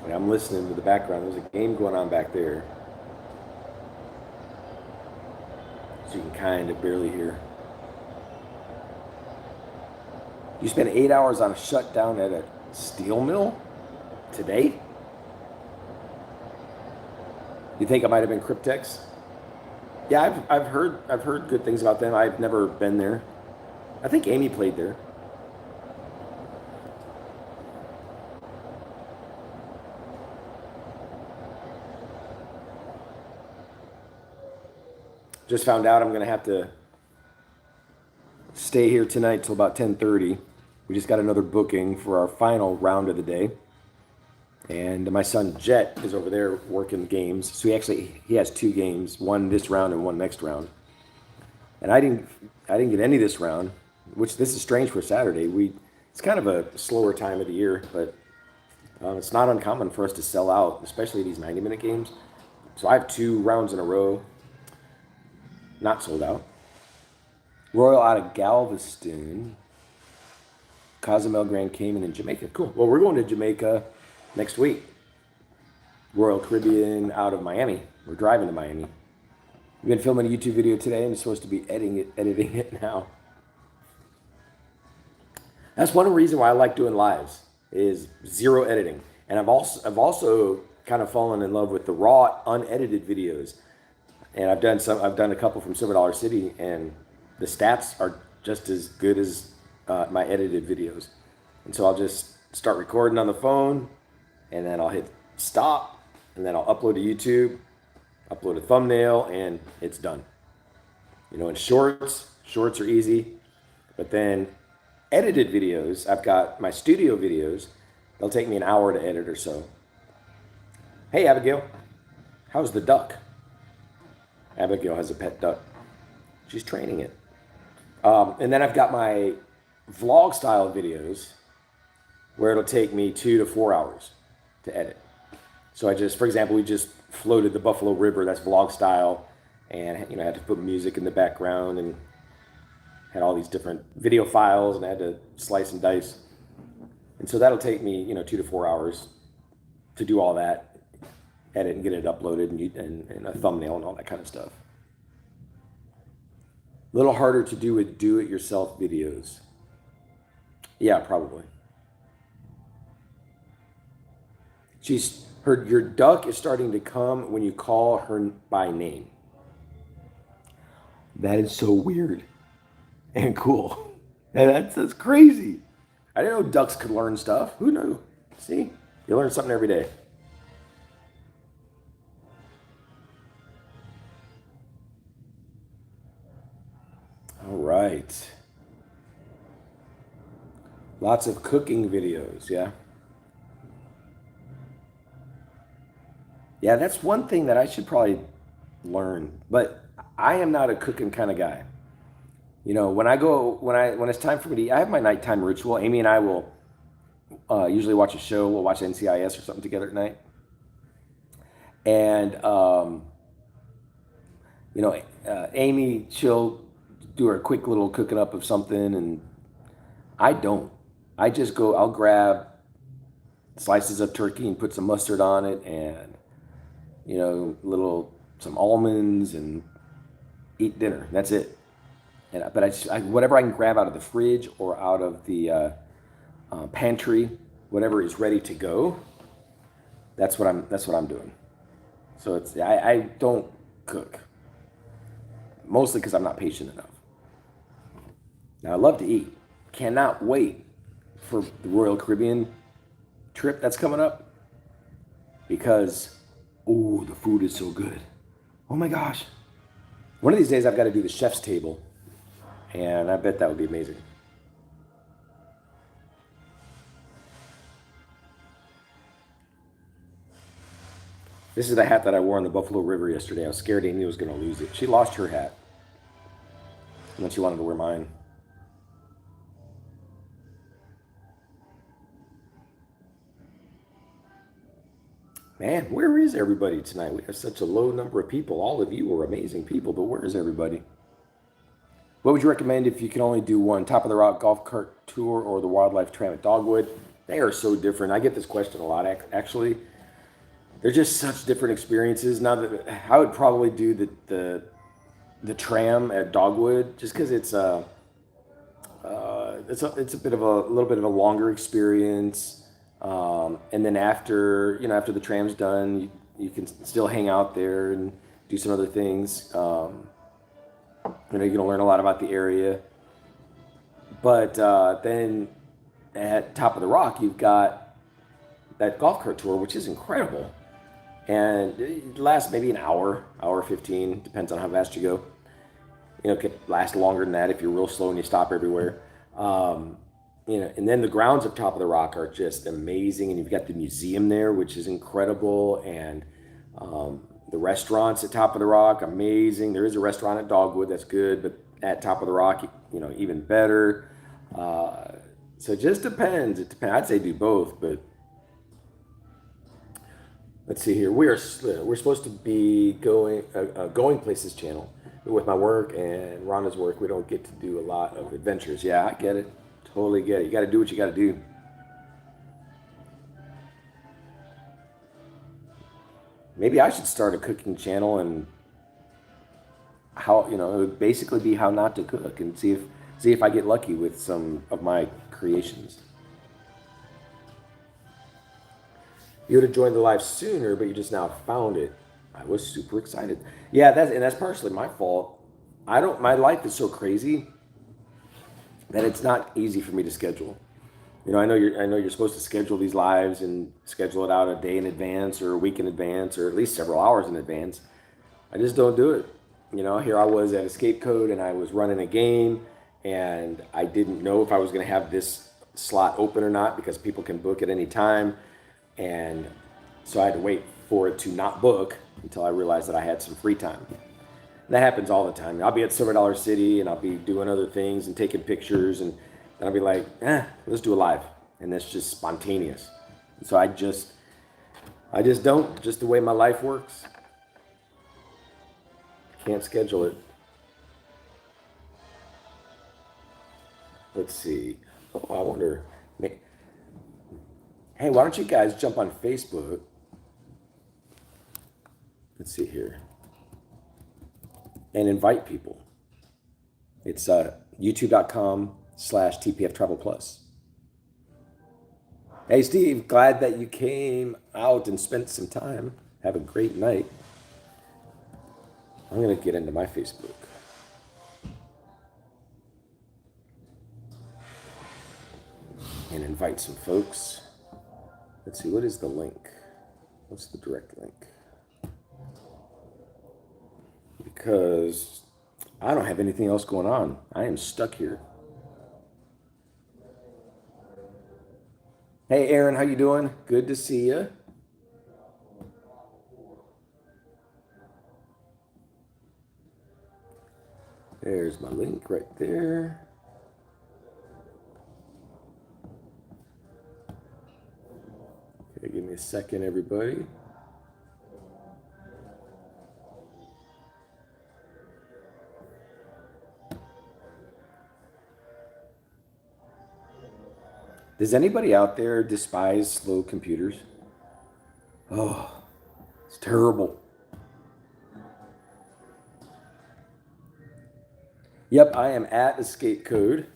And I'm listening to the background. There's a game going on back there. So you can kind of barely hear. You spent 8 hours on a shutdown at a steel mill today? You think it might have been Cryptex? Yeah, I've heard good things about them. I've never been there. I think Amy played there. Just found out I'm going to have to stay here tonight till about 10:30. We just got another booking for our final round of the day. And my son Jet is over there working games. So he has two games, one this round and one next round. And I didn't get any this round, which this is strange for Saturday. It's kind of a slower time of the year, but it's not uncommon for us to sell out, especially these 90-minute games. So I have two rounds in a row not sold out. Royal out of Galveston. Cozumel, Grand Cayman, and Jamaica. Cool. Well, we're going to Jamaica next week. Royal Caribbean out of Miami. We're driving to Miami. We've been filming a YouTube video today. I'm supposed to be editing it now. That's one reason why I like doing lives is zero editing. And I've also kind of fallen in love with the raw, unedited videos. And I've done a couple from Silver Dollar City, and the stats are just as good as my edited videos. And so I'll just start recording on the phone, and then I'll hit stop, and then I'll upload to YouTube, upload a thumbnail, and it's done. In shorts are easy, but then edited videos, I've got my studio videos. They'll take me an hour to edit or so. Hey, Abigail, how's the duck? Abigail has a pet duck. She's training it. And then I've got my vlog style videos where it'll take me 2 to 4 hours to edit. So for example, we just floated the Buffalo River, that's vlog style, and I had to put music in the background and had all these different video files, and I had to slice and dice. And so that'll take me, 2 to 4 hours to do all that, edit and get it uploaded and a thumbnail and all that kind of stuff. A little harder to do with do-it-yourself videos. Yeah, probably. Your duck is starting to come when you call her by name. That is so weird and cool. And that's crazy. I didn't know ducks could learn stuff. Who knew? See, you learn something every day. All right. Lots of cooking videos, yeah. Yeah, that's one thing that I should probably learn, but I am not a cooking kind of guy. When it's time for me to eat, I have my nighttime ritual. Amy and I will usually watch a show. We'll watch NCIS or something together at night. And, Amy, she'll do her quick little cooking up of something, and I don't. I'll grab slices of turkey and put some mustard on it, and some almonds, and eat dinner. That's it. But whatever I can grab out of the fridge or out of the pantry, whatever is ready to go, that's what I'm doing. So I don't cook, mostly because I'm not patient enough. Now I love to eat. Cannot wait for the Royal Caribbean trip that's coming up, because the food is so good. Oh my gosh. One of these days I've got to do the chef's table, and I bet that would be amazing. This is the hat that I wore on the Buffalo River yesterday. I was scared Amy was going to lose it. She lost her hat, and then she wanted to wear mine. Man, where is everybody tonight? We have such a low number of people. All of you are amazing people, but where is everybody? What would you recommend if you can only do one? Top of the Rock golf cart tour or the wildlife tram at Dogwood? They are so different. I get this question a lot, actually. They're just such different experiences. Now that I would probably do the tram at Dogwood, just because it's a little bit of a longer experience. And then after the tram's done, you can still hang out there and do some other things. You're going to learn a lot about the area. But then at Top of the Rock, you've got that golf cart tour, which is incredible. and it lasts maybe an hour, hour 15, depends on how fast you go. It could last longer than that if you're real slow and you stop everywhere. Um, and then the grounds up top of the rock are just amazing, and you've got the museum there, which is incredible, and the restaurants at top of the rock, amazing. There is a restaurant at Dogwood that's good, but at top of the rock, even better. Uh, so it just depends. It depends. I'd say do both, but let's see here. We're supposed to be going places channel. But with my work and Rhonda's work, we don't get to do a lot of adventures. Yeah, I get it. Totally get it. You got to do what you got to do. Maybe I should start a cooking channel, and how it would basically be how not to cook, and see if I get lucky with some of my creations. You would have joined the live sooner, but you just now found it. I was super excited. Yeah, that's partially my fault. I don't. My life is so crazy that it's not easy for me to schedule. I know you're supposed to schedule these lives and schedule it out a day in advance or a week in advance or at least several hours in advance. I just don't do it. Here I was at Escape Code and I was running a game, and I didn't know if I was going to have this slot open or not because people can book at any time. And so I had to wait for it to not book until I realized that I had some free time. And that happens all the time. I'll be at Silver Dollar City and I'll be doing other things and taking pictures, and then I'll be like, let's do a live. And that's just spontaneous. And so I just don't, just the way my life works. Can't schedule it. Let's see. Oh, I wonder. Hey, why don't you guys jump on Facebook? Let's see here. And invite people. It's youtube.com/TPF Travel Plus. Hey, Steve, glad that you came out and spent some time. Have a great night. I'm going to get into my Facebook. And invite some folks. Let's see, what is the link? What's the direct link? Because I don't have anything else going on. I am stuck here. Hey, Aaron, how you doing? Good to see you. There's my link right there. Okay, give me a second, everybody. Does anybody out there despise slow computers? Oh, it's terrible. Yep, I am at Escape Code.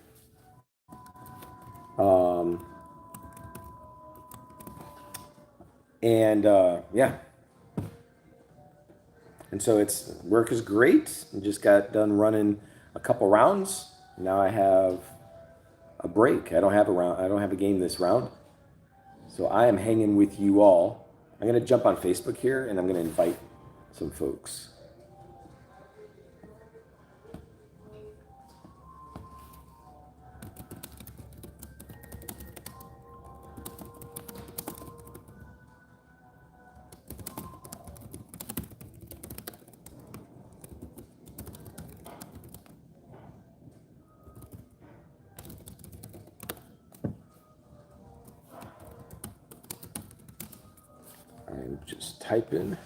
And yeah. And so it's work is great. I just got done running a couple rounds. Now I have a break. I don't have a round. I don't have a game this round. So I am hanging with you all. I'm gonna jump on Facebook here and I'm gonna invite some folks. I'm just typing.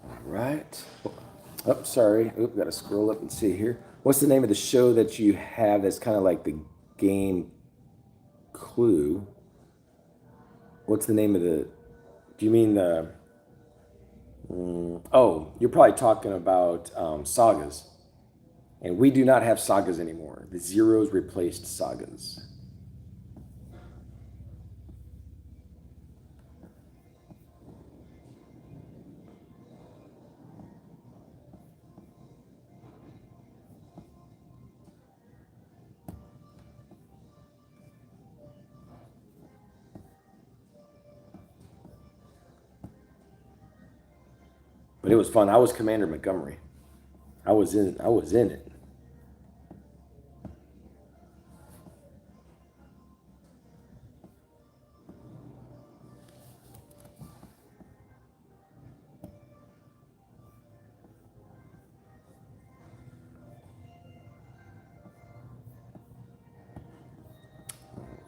All right. Oh, sorry. Oop, got to scroll up and see here. What's the name of the show that you have that's kind of like the game Clue? What's the name of the? Do you mean the? Oh, you're probably talking about sagas. And we do not have sagas anymore. The zeros replaced sagas. But it was fun. I was Commander Montgomery. I was in it.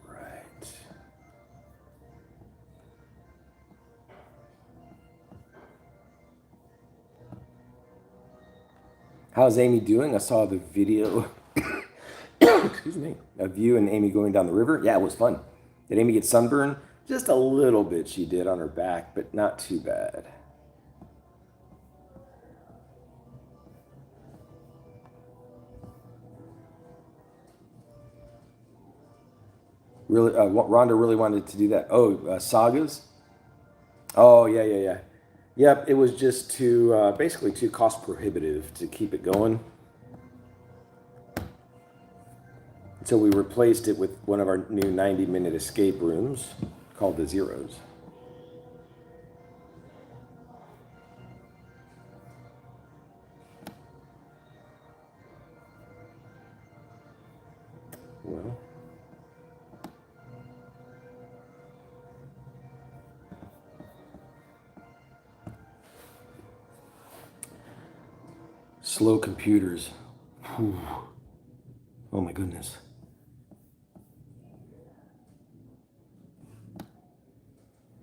Right. How's Amy doing? I saw the video, excuse me, of you and Amy going down the river. Yeah, it was fun. Did Amy get sunburned? Just a little bit she did on her back, but not too bad. Really, Rhonda really wanted to do that. Oh, sagas? Oh, yeah, yeah, yeah. Yep, it was just too, basically too cost prohibitive to keep it going. So we replaced it with one of our new 90-minute escape rooms called the Zeros. Well, slow computers. Whew. Oh my goodness.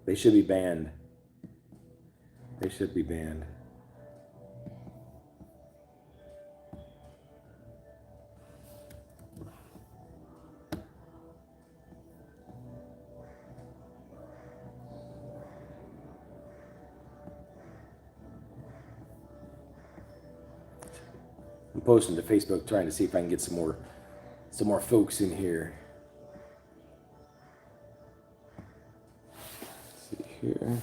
They should be banned. They should be banned. I'm posting to Facebook trying to see if I can get some more folks in here. Let's see here.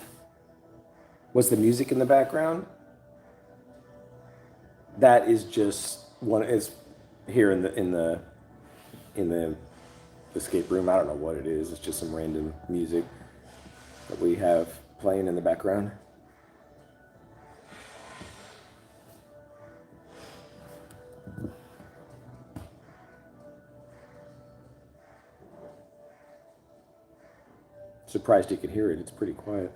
What's the music in the background? That is just one. It's here in the escape room. I don't know what it is. It's just some random music that we have playing in the background. Surprised you could hear it. It's pretty quiet.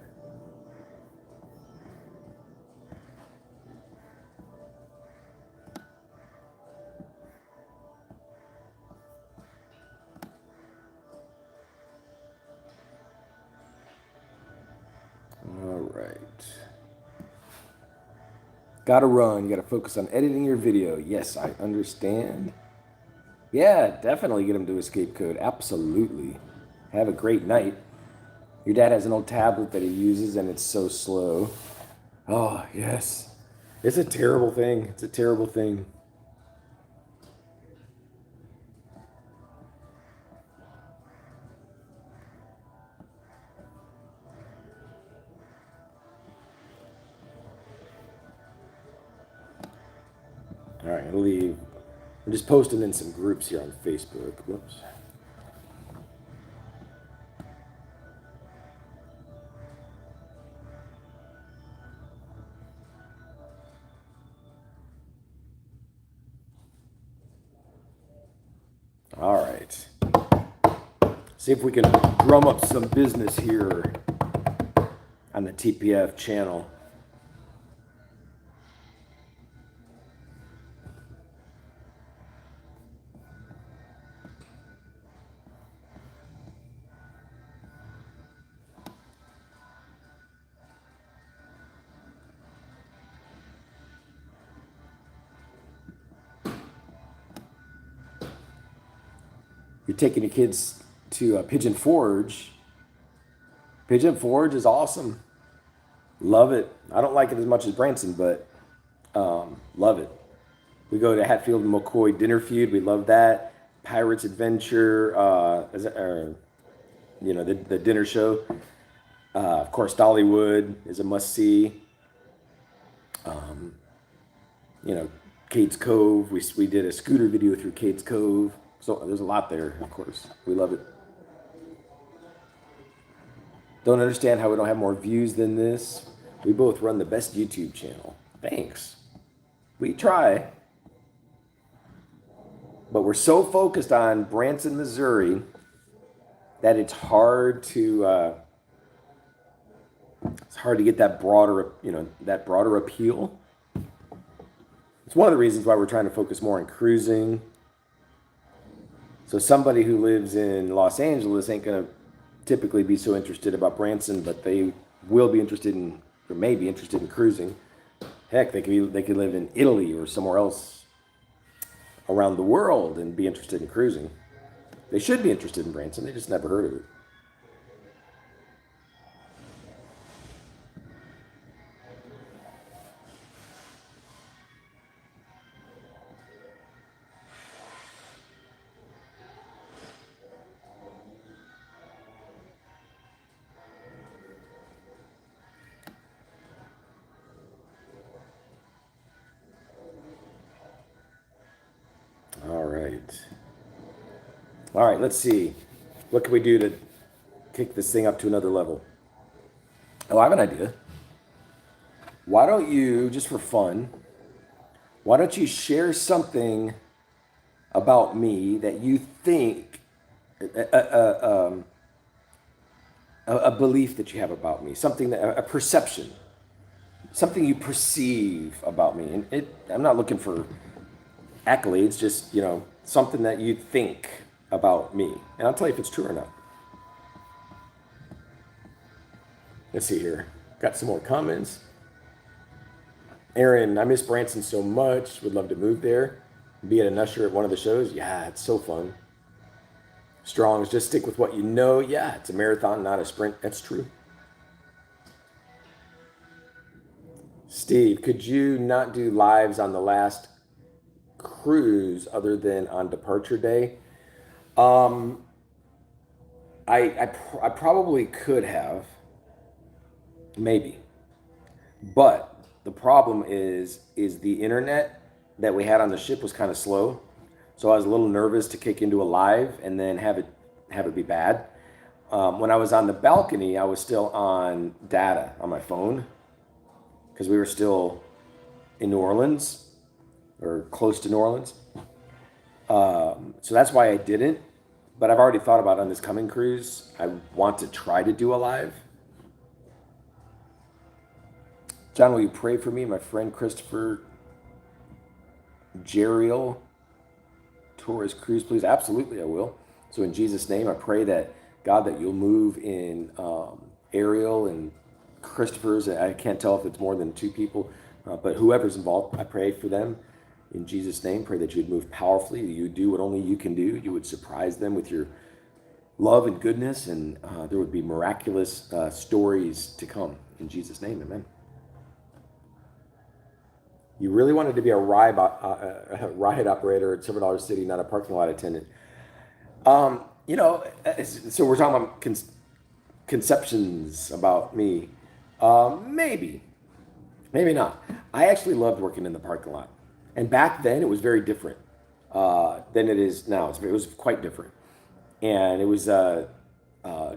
All right. Gotta run. You gotta focus on editing your video. Yes, I understand. Yeah, definitely get them to escape code. Absolutely. Have a great night. Your dad has an old tablet that he uses and it's so slow. Oh, yes. It's a terrible thing. It's a terrible thing. All right, I'll leave. I'm just posting in some groups here on Facebook. Whoops. All right. See if we can drum up some business here on the TPF channel. You're taking the kids to Pigeon Forge. Pigeon Forge is awesome. Love it. I don't like it as much as Branson, but love it. We go to Hatfield and McCoy Dinner Feud. We love that. Pirates Adventure, the dinner show. Of course, Dollywood is a must-see. Cade's Cove. We did a scooter video through Cade's Cove. So there's a lot there, of course. We love it. Don't understand how we don't have more views than this. We both run the best YouTube channel. Thanks. We try. But we're so focused on Branson, Missouri, that it's hard to get that broader appeal. It's one of the reasons why we're trying to focus more on cruising. So somebody who lives in Los Angeles ain't gonna typically be so interested about Branson, but they will be interested in, or may be interested in cruising. Heck, they could live in Italy or somewhere else around the world and be interested in cruising. They should be interested in Branson. They just never heard of it. All right. All right, let's see. What can we do to kick this thing up to another level? Oh, I have an idea. Why don't you, just for fun, why don't you share something about me that you think, a belief that you have about me, something that, a perception, something you perceive about me. And I'm not looking for accolades, just, something that you think about me. And I'll tell you if it's true or not. Let's see here. Got some more comments. Aaron, I miss Branson so much. Would love to move there. Be an usher at one of the shows. Yeah, it's so fun. Strong's just stick with what you know. Yeah, it's a marathon, not a sprint. That's true. Steve, could you not do lives on the last cruise other than on departure day? I probably could have, maybe, but the problem is the internet that we had on the ship was kind of slow, so I was a little nervous to kick into a live and then have it be bad. When I was on the balcony, I was still on data on my phone because we were still in New Orleans or close to New Orleans. So that's why I didn't. But I've already thought about on this coming cruise, I want to try to do a live. John, will you pray for me, my friend Christopher Jeriel Torres Cruz, please? Absolutely, I will. So in Jesus' name, I pray that, God, that you'll move in Ariel and Christopher's. I can't tell if it's more than two people, but whoever's involved, I pray for them. In Jesus' name, pray that you would move powerfully, that you would do what only you can do. You would surprise them with your love and goodness, and there would be miraculous stories to come. In Jesus' name, amen. You really wanted to be a ride operator at Silver City, not a parking lot attendant. So we're talking about conceptions about me. Maybe, maybe not. I actually loved working in the parking lot. And back then, it was very different than it is now. It was quite different. And it was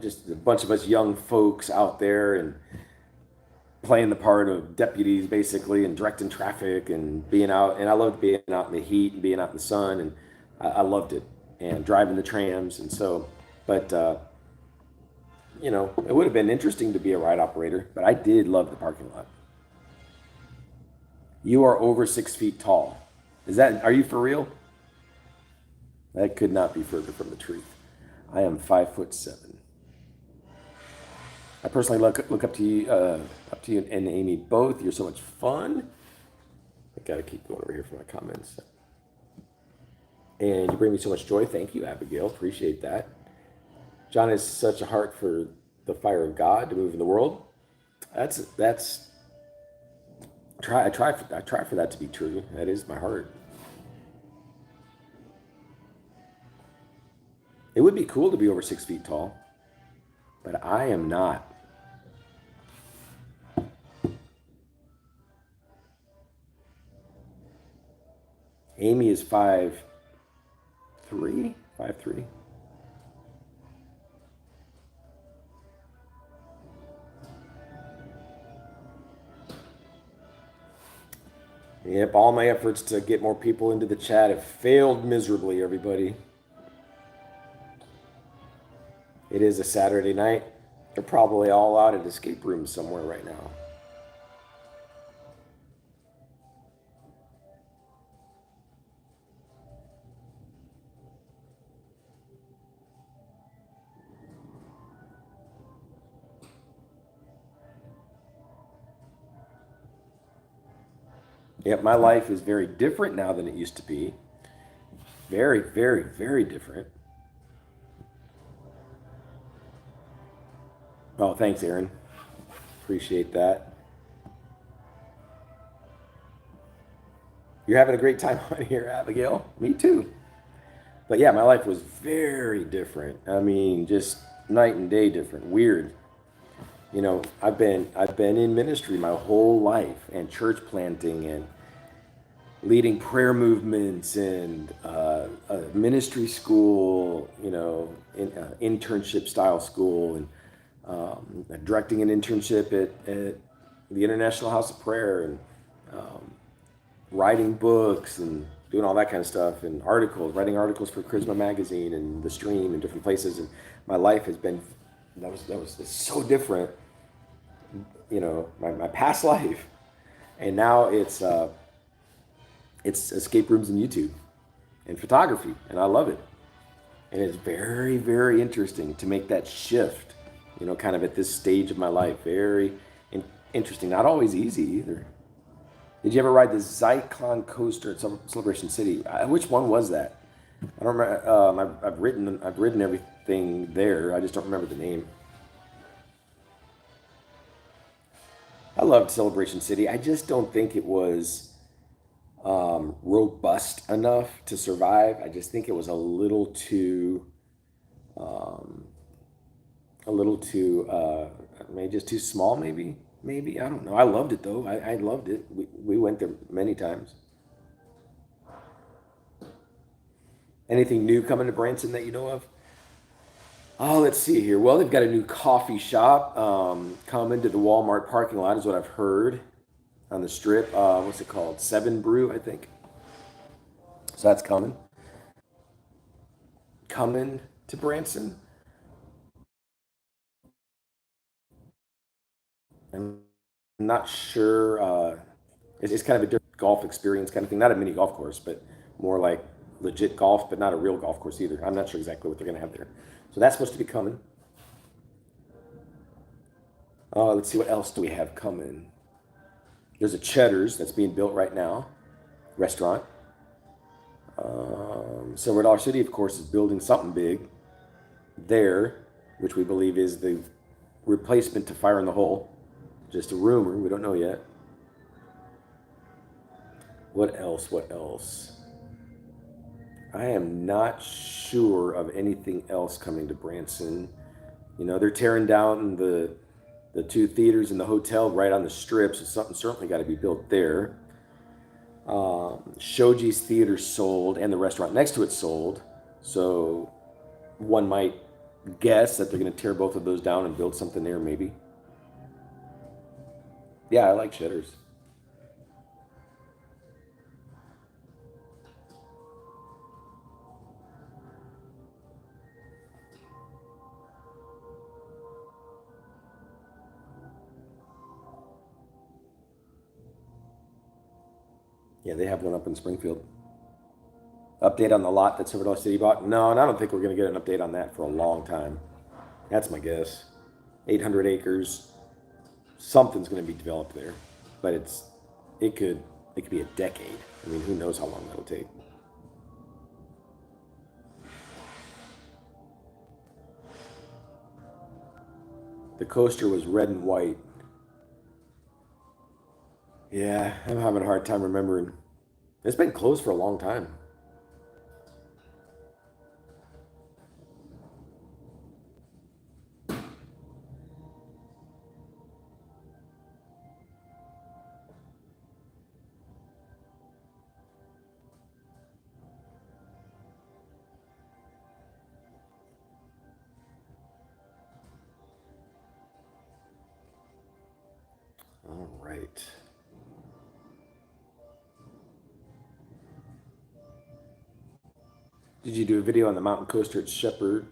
just a bunch of us young folks out there and playing the part of deputies, basically, and directing traffic and being out. And I loved being out in the heat and being out in the sun. And I loved it. And driving the trams. And so, but, it would have been interesting to be a ride operator. But I did love the parking lot. You are over 6 feet tall. Are you for real? That could not be further from the truth. I am 5'7". I personally look up to you and Amy both. You're so much fun. I gotta keep going over here for my comments. And you bring me so much joy. Thank you, Abigail. Appreciate that. John has such a heart for the fire of God to move in the world. That's. I try for that to be true. That is my heart. It would be cool to be over 6 feet tall, but I am not. Amy is 5'3", 5'3". Yep, all my efforts to get more people into the chat have failed miserably, everybody. It is a Saturday night. They're probably all out at escape rooms somewhere right now. Yep, my life is very different now than it used to be. Very, very, very different. Oh, thanks, Aaron. Appreciate that. You're having a great time on here, Abigail. Me too. But yeah, my life was very different. I mean, just night and day different. Weird. I've been in ministry my whole life and church planting and leading prayer movements and a ministry school, internship style school, and directing an internship at the International House of Prayer, and writing books and doing all that kind of stuff, and writing articles for Charisma Magazine and The Stream and different places. And my life has been that was it's so different, my past life, and now it's escape rooms and YouTube and photography, and I love it. And it's very, very interesting to make that shift, kind of at this stage of my life. Very interesting. Not always easy either. Did you ever ride the Zyklon coaster at Celebration City? Which one was that? I don't remember. I've ridden everything there. I just don't remember the name. I loved Celebration City. I just don't think it was robust enough to survive. I just think it was a little too, maybe just too small. Maybe I don't know. I loved it though. I loved it. We went there many times. Anything new coming to Branson that you know of? Oh, let's see here. Well, they've got a new coffee shop coming to the Walmart parking lot, is what I've heard on the strip. What's it called? Seven Brew, I think. So that's coming. Coming to Branson. I'm not sure. It's kind of a different golf experience kind of thing. Not a mini golf course, but more like legit golf, but not a real golf course either. I'm not sure exactly what they're going to have there. So that's supposed to be coming. Let's see, what else do we have coming? There's a Cheddar's that's being built right now, restaurant. Silver Dollar City, of course, is building something big there, which we believe is the replacement to Fire in the Hole. Just a rumor. We don't know yet. What else? What else? I am not sure of anything else coming to Branson. They're tearing down the two theaters and the hotel right on the strip, so something certainly got to be built there. Shoji's theater sold, and the restaurant next to it sold. So one might guess that they're going to tear both of those down and build something there, maybe. Yeah, I like Cheddar's. Yeah, they have one up in Springfield. Update on the lot that Silver Dollar City bought? No, and I don't think we're going to get an update on that for a long time. That's my guess. 800 acres. Something's going to be developed there, but it could be a decade. I mean, who knows how long that'll take? The coaster was red and white. Yeah, I'm having a hard time remembering. It's been closed for a long time. All right. Did you do a video on the mountain coaster at Shepherd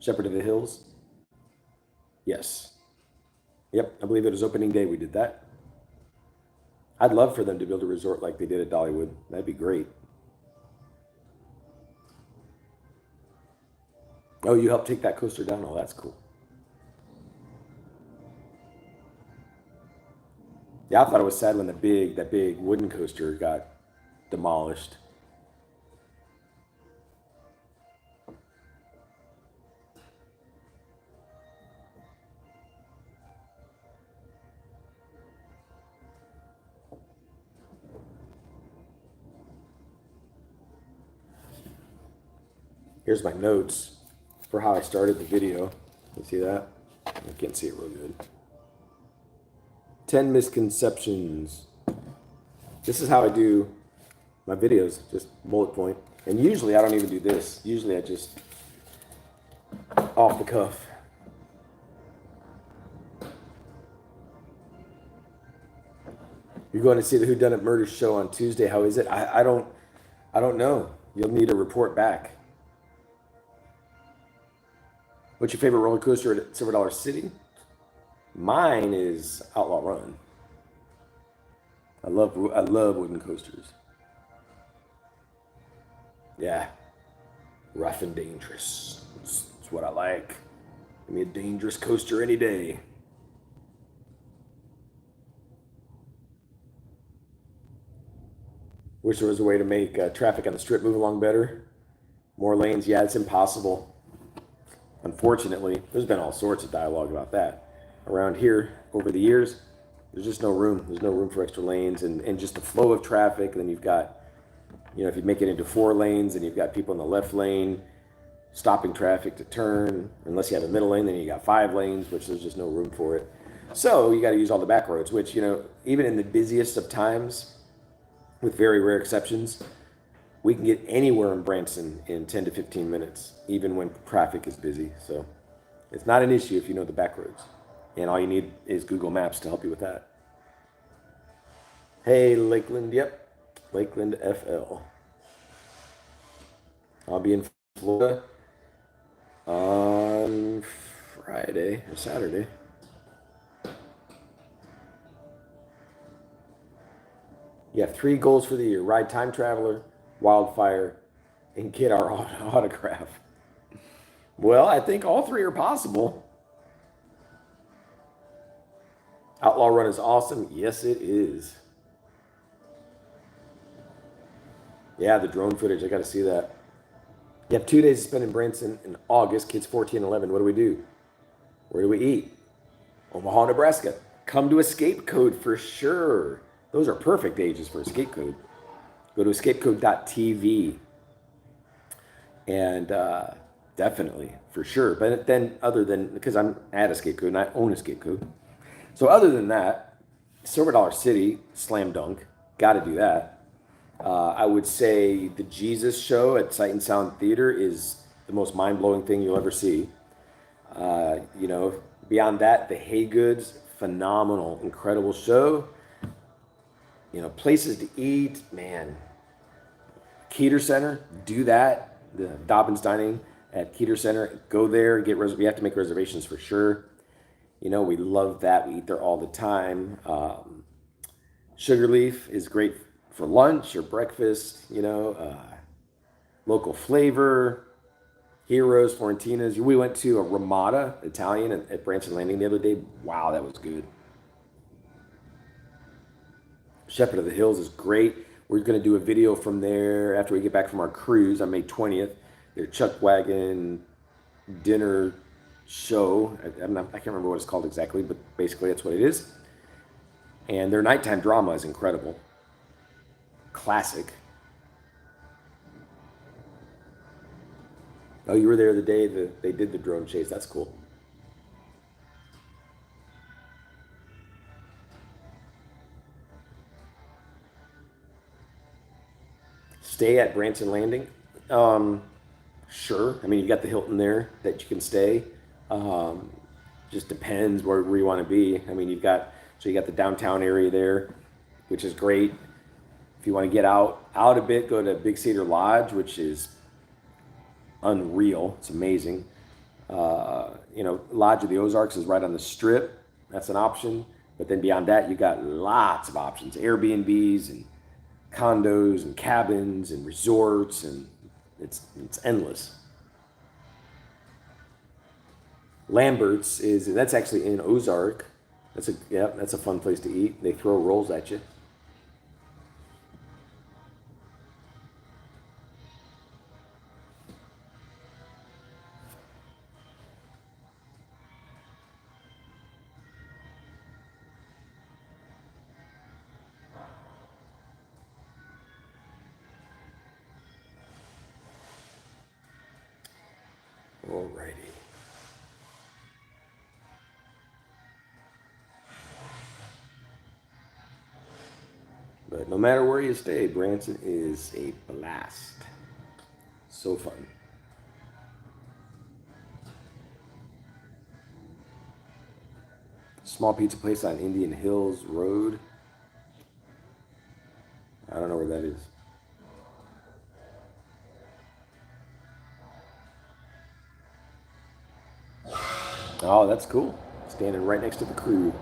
of the Hills? Yes. Yep, I believe it was opening day we did that. I'd love for them to build a resort like they did at Dollywood. That'd be great. Oh, you helped take that coaster down? Oh, that's cool. Yeah, I thought it was sad when that big wooden coaster got demolished. Here's my notes for how I started the video. You see that? I can't see it real good. 10 misconceptions. This is how I do my videos, just bullet point. And usually I don't even do this. Usually I just off the cuff. You're going to see the Whodunit Murder show on Tuesday. How is it? I don't know. You'll need a report back. What's your favorite roller coaster at Silver Dollar City? Mine is Outlaw Run. I love wooden coasters. Yeah, rough and dangerous. That's what I like. Give me a dangerous coaster any day. Wish there was a way to make traffic on the strip move along better. More lanes. Yeah, it's impossible. Unfortunately, there's been all sorts of dialogue about that around here over the years. There's just no room. There's no room for extra lanes and just the flow of traffic. And then you've got, if you make it into 4 lanes and you've got people in the left lane stopping traffic to turn. Unless you have a middle lane, then you got 5 lanes, which there's just no room for it. So you got to use all the back roads, which, even in the busiest of times, with very rare exceptions, we can get anywhere in Branson in 10 to 15 minutes, even when traffic is busy. So it's not an issue if you know the back roads. And all you need is Google Maps to help you with that. Hey, Lakeland. Yep. Lakeland FL. I'll be in Florida on Friday or Saturday. You have 3 goals for the year: ride Time Traveler, Wildfire, and get our autograph. Well, I think all 3 are possible. Outlaw Run is awesome. Yes, it is. Yeah, the drone footage. I got to see that. You have 2 days to spend in Branson in August. Kids 14 and 11. What do we do? Where do we eat? Omaha, Nebraska. Come to Escape Code for sure. Those are perfect ages for Escape Code. Go to escapecode.tv. And definitely, for sure. But then, other than, because I'm at Escape Code and I own Escape Code. So, other than that, Silver Dollar City, slam dunk. Got to do that. I would say the Jesus show at Sight and Sound Theater is the most mind-blowing thing you'll ever see. Beyond that, the Hay Goods, phenomenal, incredible show. Places to eat, man. Keeter Center, do that. The Dobbins Dining at Keeter Center, go there. We have to make reservations for sure. We love that. We eat there all the time. Sugarleaf is great for lunch or breakfast. Local flavor. Heroes, Florentinas. We went to a Ramada Italian at Branson Landing the other day. Wow, that was good. Shepherd of the Hills is great. We're going to do a video from there after we get back from our cruise on May 20th. Their Chuck Wagon dinner show. I can't remember what it's called exactly, but basically that's what it is. And their nighttime drama is incredible. Classic. Oh, you were there the day that they did the drone chase. That's cool. Stay at Branson Landing? Sure. I mean, you got the Hilton there that you can stay. Just depends where you want to be. I mean, you got the downtown area there, which is great. If you want to get out a bit, go to Big Cedar Lodge, which is unreal. It's amazing. Lodge of the Ozarks is right on the strip. That's an option. But then beyond that, you got lots of options: Airbnbs and condos and cabins and resorts, and it's endless. Lambert's is that's actually in Ozark. That's a fun place to eat. They throw rolls at you. Alrighty. But no matter where you stay, Branson is a blast. So fun. Small pizza place on Indian Hills Road. I don't know where that is. Oh, that's cool. Standing right next to the crew.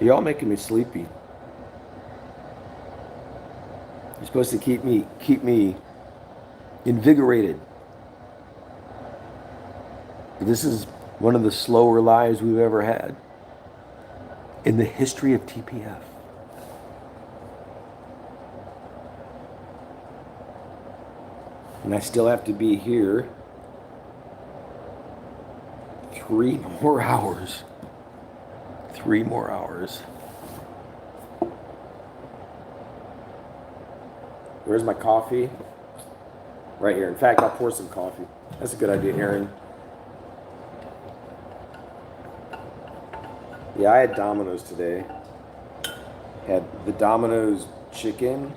Y'all making me sleepy. You're supposed to keep me invigorated. This is one of the slower lives we've ever had in the history of TPF. And I still have to be here 3 more hours. 3 more hours. Where's my coffee? Right here. In fact, I'll pour some coffee. That's a good idea, Aaron. Yeah, I had Domino's today. Had the Domino's chicken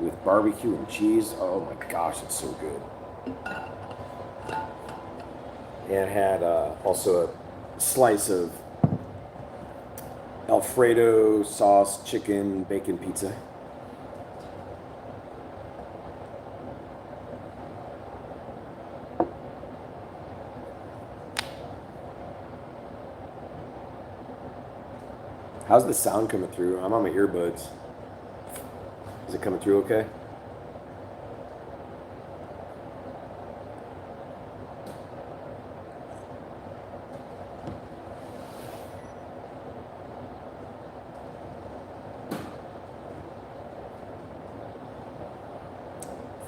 with barbecue and cheese. Oh my gosh, it's so good. And had also a slice of Alfredo sauce chicken bacon pizza. How's the sound coming through? I'm on my earbuds. Is it coming through okay?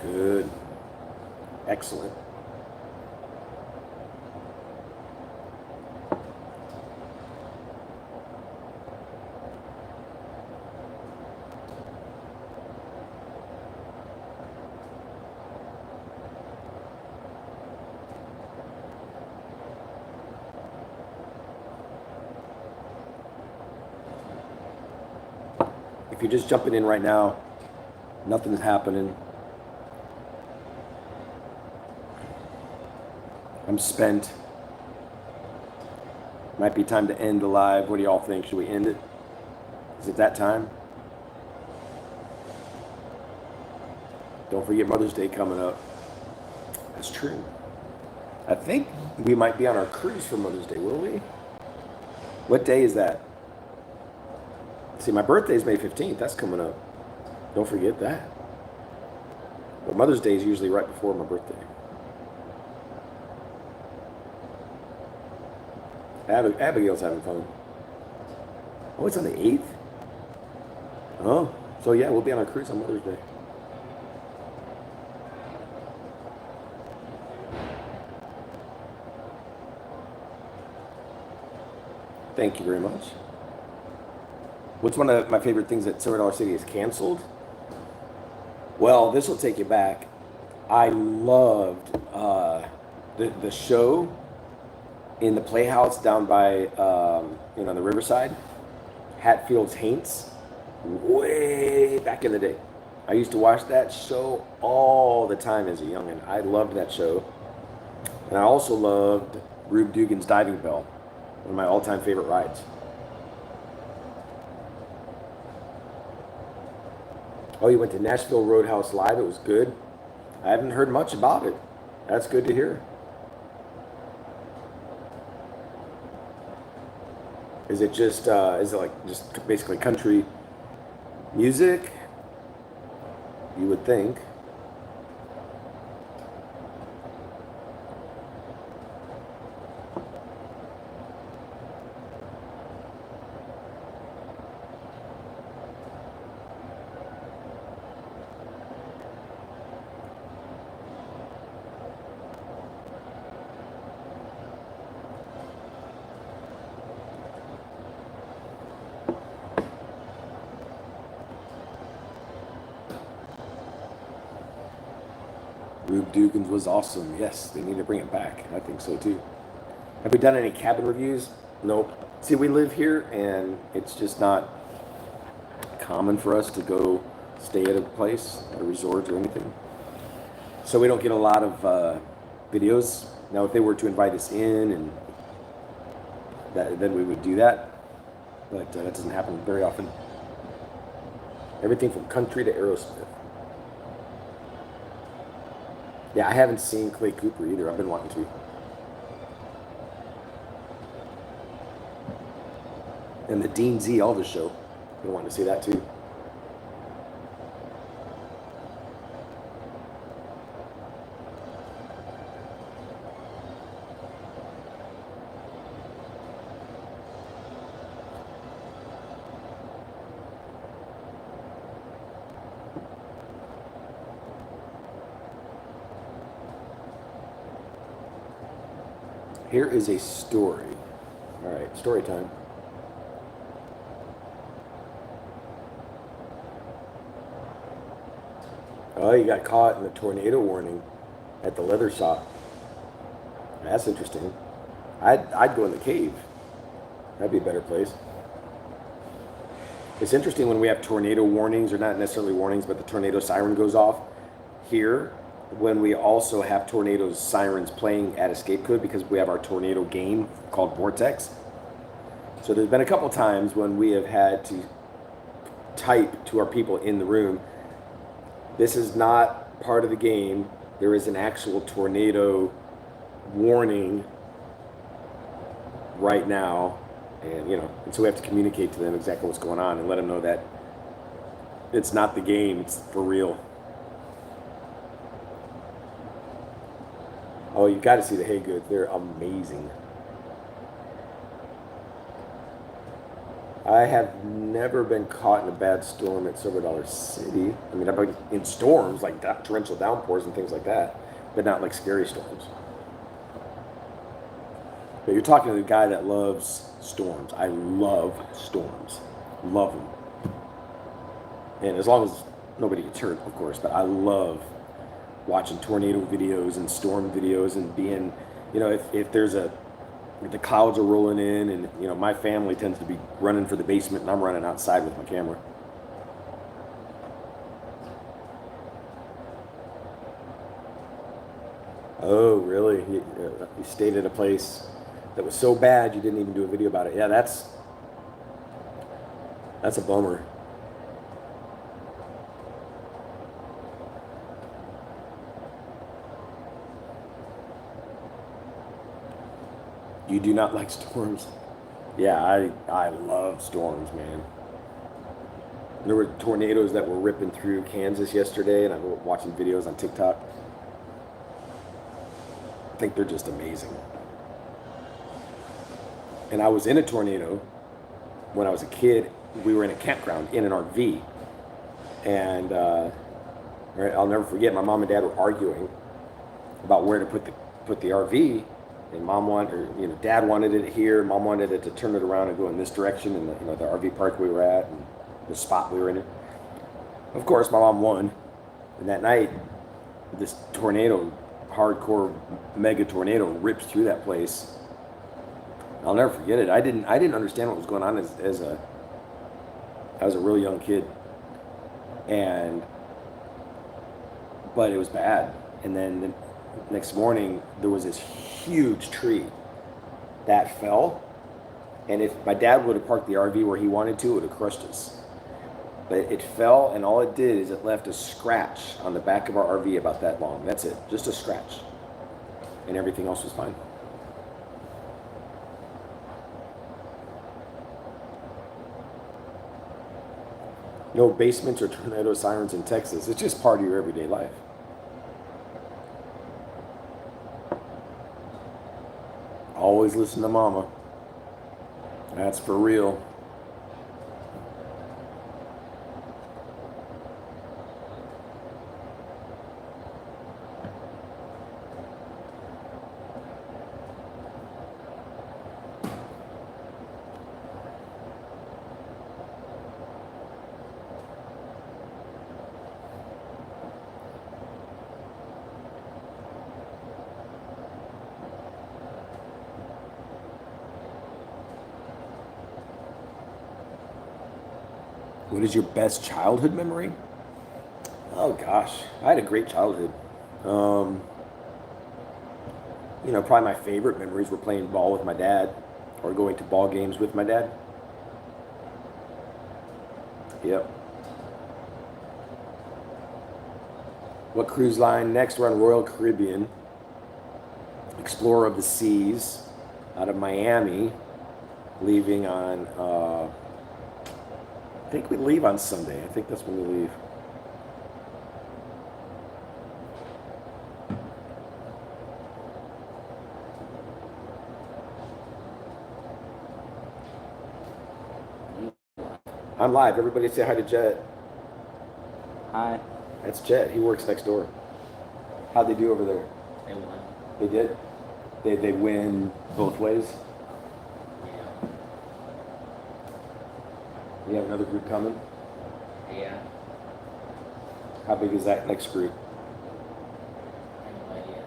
Good. Excellent. If you're just jumping in right now, nothing's happening. I'm spent. Might be time to end the live. What do y'all think? Should we end it? Is it that time? Don't forget Mother's Day coming up. That's true. I think we might be on our cruise for Mother's Day, will we? What day is that? See, my birthday is May 15th. That's coming up. Don't forget that. But Mother's Day is usually right before my birthday. Abigail's having fun. Oh, it's on the 8th? Oh, so yeah, we'll be on our cruise on Mother's Day. Thank you very much. What's one of my favorite things that Silver Dollar City is canceled? Well, this will take you back. I loved the show in the Playhouse down by, on the Riverside, Hatfield's Haints, way back in the day. I used to watch that show all the time as a youngin'. I loved that show. And I also loved Rube Dugan's Diving Bell, one of my all-time favorite rides. Oh, you went to Nashville Roadhouse Live. It was good. I haven't heard much about it. That's good to hear. Is it just, is it like just basically country music? You would think. Rube Dugan's was awesome. Yes, they need to bring it back. I think so too. Have we done any cabin reviews? Nope. See, we live here, and it's just not common for us to go stay at a place, at a resort or anything. So we don't get a lot of videos. Now, if they were to invite us in, and then we would do that. But that doesn't happen very often. Everything from country to Aerosmith. Yeah, I haven't seen Clay Cooper either. I've been wanting to. And the Dean Z Elvis show. I've been wanting to see that too. Here is a story. All right, story time. Oh, you got caught in the tornado warning at the leather shop. That's interesting. I'd go in the cave. That'd be a better place. It's interesting when we have tornado warnings, or not necessarily warnings, but the tornado siren goes off here, when we also have tornado sirens playing at Escape Code, because we have our tornado game called Vortex. So there's been a couple times when we have had to type to our people in the room, this is not part of the game. There is an actual tornado warning right now. And, and so we have to communicate to them exactly what's going on and let them know that it's not the game, it's for real. Oh, you got to see the Hay Goods. They're amazing. I have never been caught in a bad storm at Silver Dollar City. I mean, I've been in storms, like torrential downpours and things like that, but not like scary storms. But you're talking to the guy that loves storms. I love storms. Love them. And as long as nobody gets hurt, of course, but I love watching tornado videos and storm videos and being, if the clouds are rolling in, and my family tends to be running for the basement, and I'm running outside with my camera. Oh, really? You stayed at a place that was so bad you didn't even do a video about it. Yeah, that's a bummer. You do not like storms? Yeah, I love storms, man. There were tornadoes that were ripping through Kansas yesterday, and I was watching videos on TikTok. I think they're just amazing. And I was in a tornado when I was a kid. We were in a campground in an RV, and I'll never forget. My mom and dad were arguing about where to put the RV. And dad wanted it here. Mom wanted it to turn it around and go in this direction, in the RV park we were at, and the spot we were in. Of course, my mom won. And that night, this tornado, hardcore mega tornado, rips through that place. I'll never forget it. I didn't understand what was going on as a real young kid, and but it was bad. And then the next morning there was this huge tree that fell, and if my dad would have parked the RV where he wanted to, it would have crushed us. But it fell, and all it did is it left a scratch on the back of our RV about that long. That's it, just a scratch, and everything else was fine. No basements or tornado sirens in Texas. It's just part of your everyday life. Always listen to mama. That's for real. What is your best childhood memory? Oh gosh, I had a great childhood. Um, probably my favorite memories were playing ball with my dad or going to ball games with my dad. Yep. What cruise line next? We're on Royal Caribbean, Explorer of the Seas, out of Miami, leaving on, I think we leave on Sunday. I think that's when we leave. I'm live. Everybody say hi to Jet. Hi. That's Jet. He works next door. How'd they do over there? They won. They did? They win both ways? Yeah. You have another group coming? Yeah. How big is that next group? I have no idea.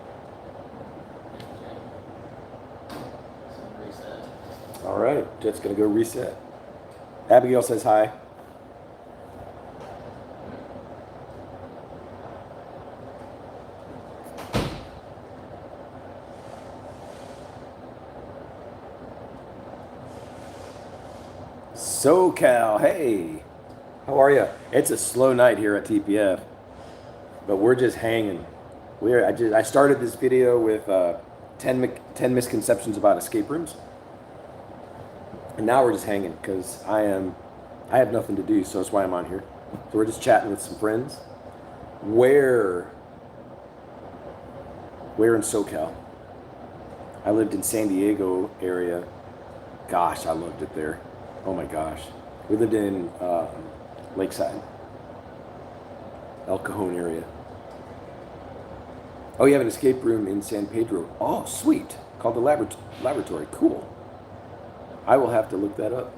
Some reset. All right. Jet's going to go reset. Abigail says hi. SoCal, hey, how are you? It's a slow night here at TPF, but we're just hanging. I started this video with 10 misconceptions about escape rooms, and now we're just hanging because I have nothing to do, so that's why I'm on here. So we're just chatting with some friends. Where in SoCal? I lived in San Diego area. Gosh, I loved it there. Oh my gosh. We lived in Lakeside, El Cajon area. Oh, you have an escape room in San Pedro. Oh, sweet. Called the Laboratory. Cool. I will have to look that up.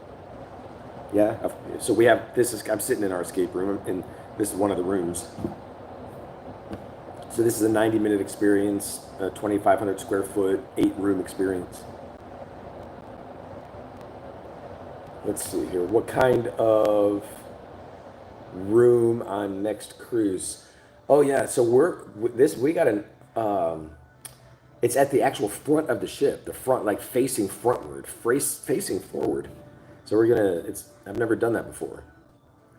Yeah. So we have I'm sitting in our escape room, and this is one of the rooms. So this is a 90-minute experience, a 2,500 square foot, 8-room experience. Let's see here. What kind of room on next cruise? Oh yeah. So we got an. It's at the actual front of the ship, the front, like facing frontward, facing forward. So I've never done that before,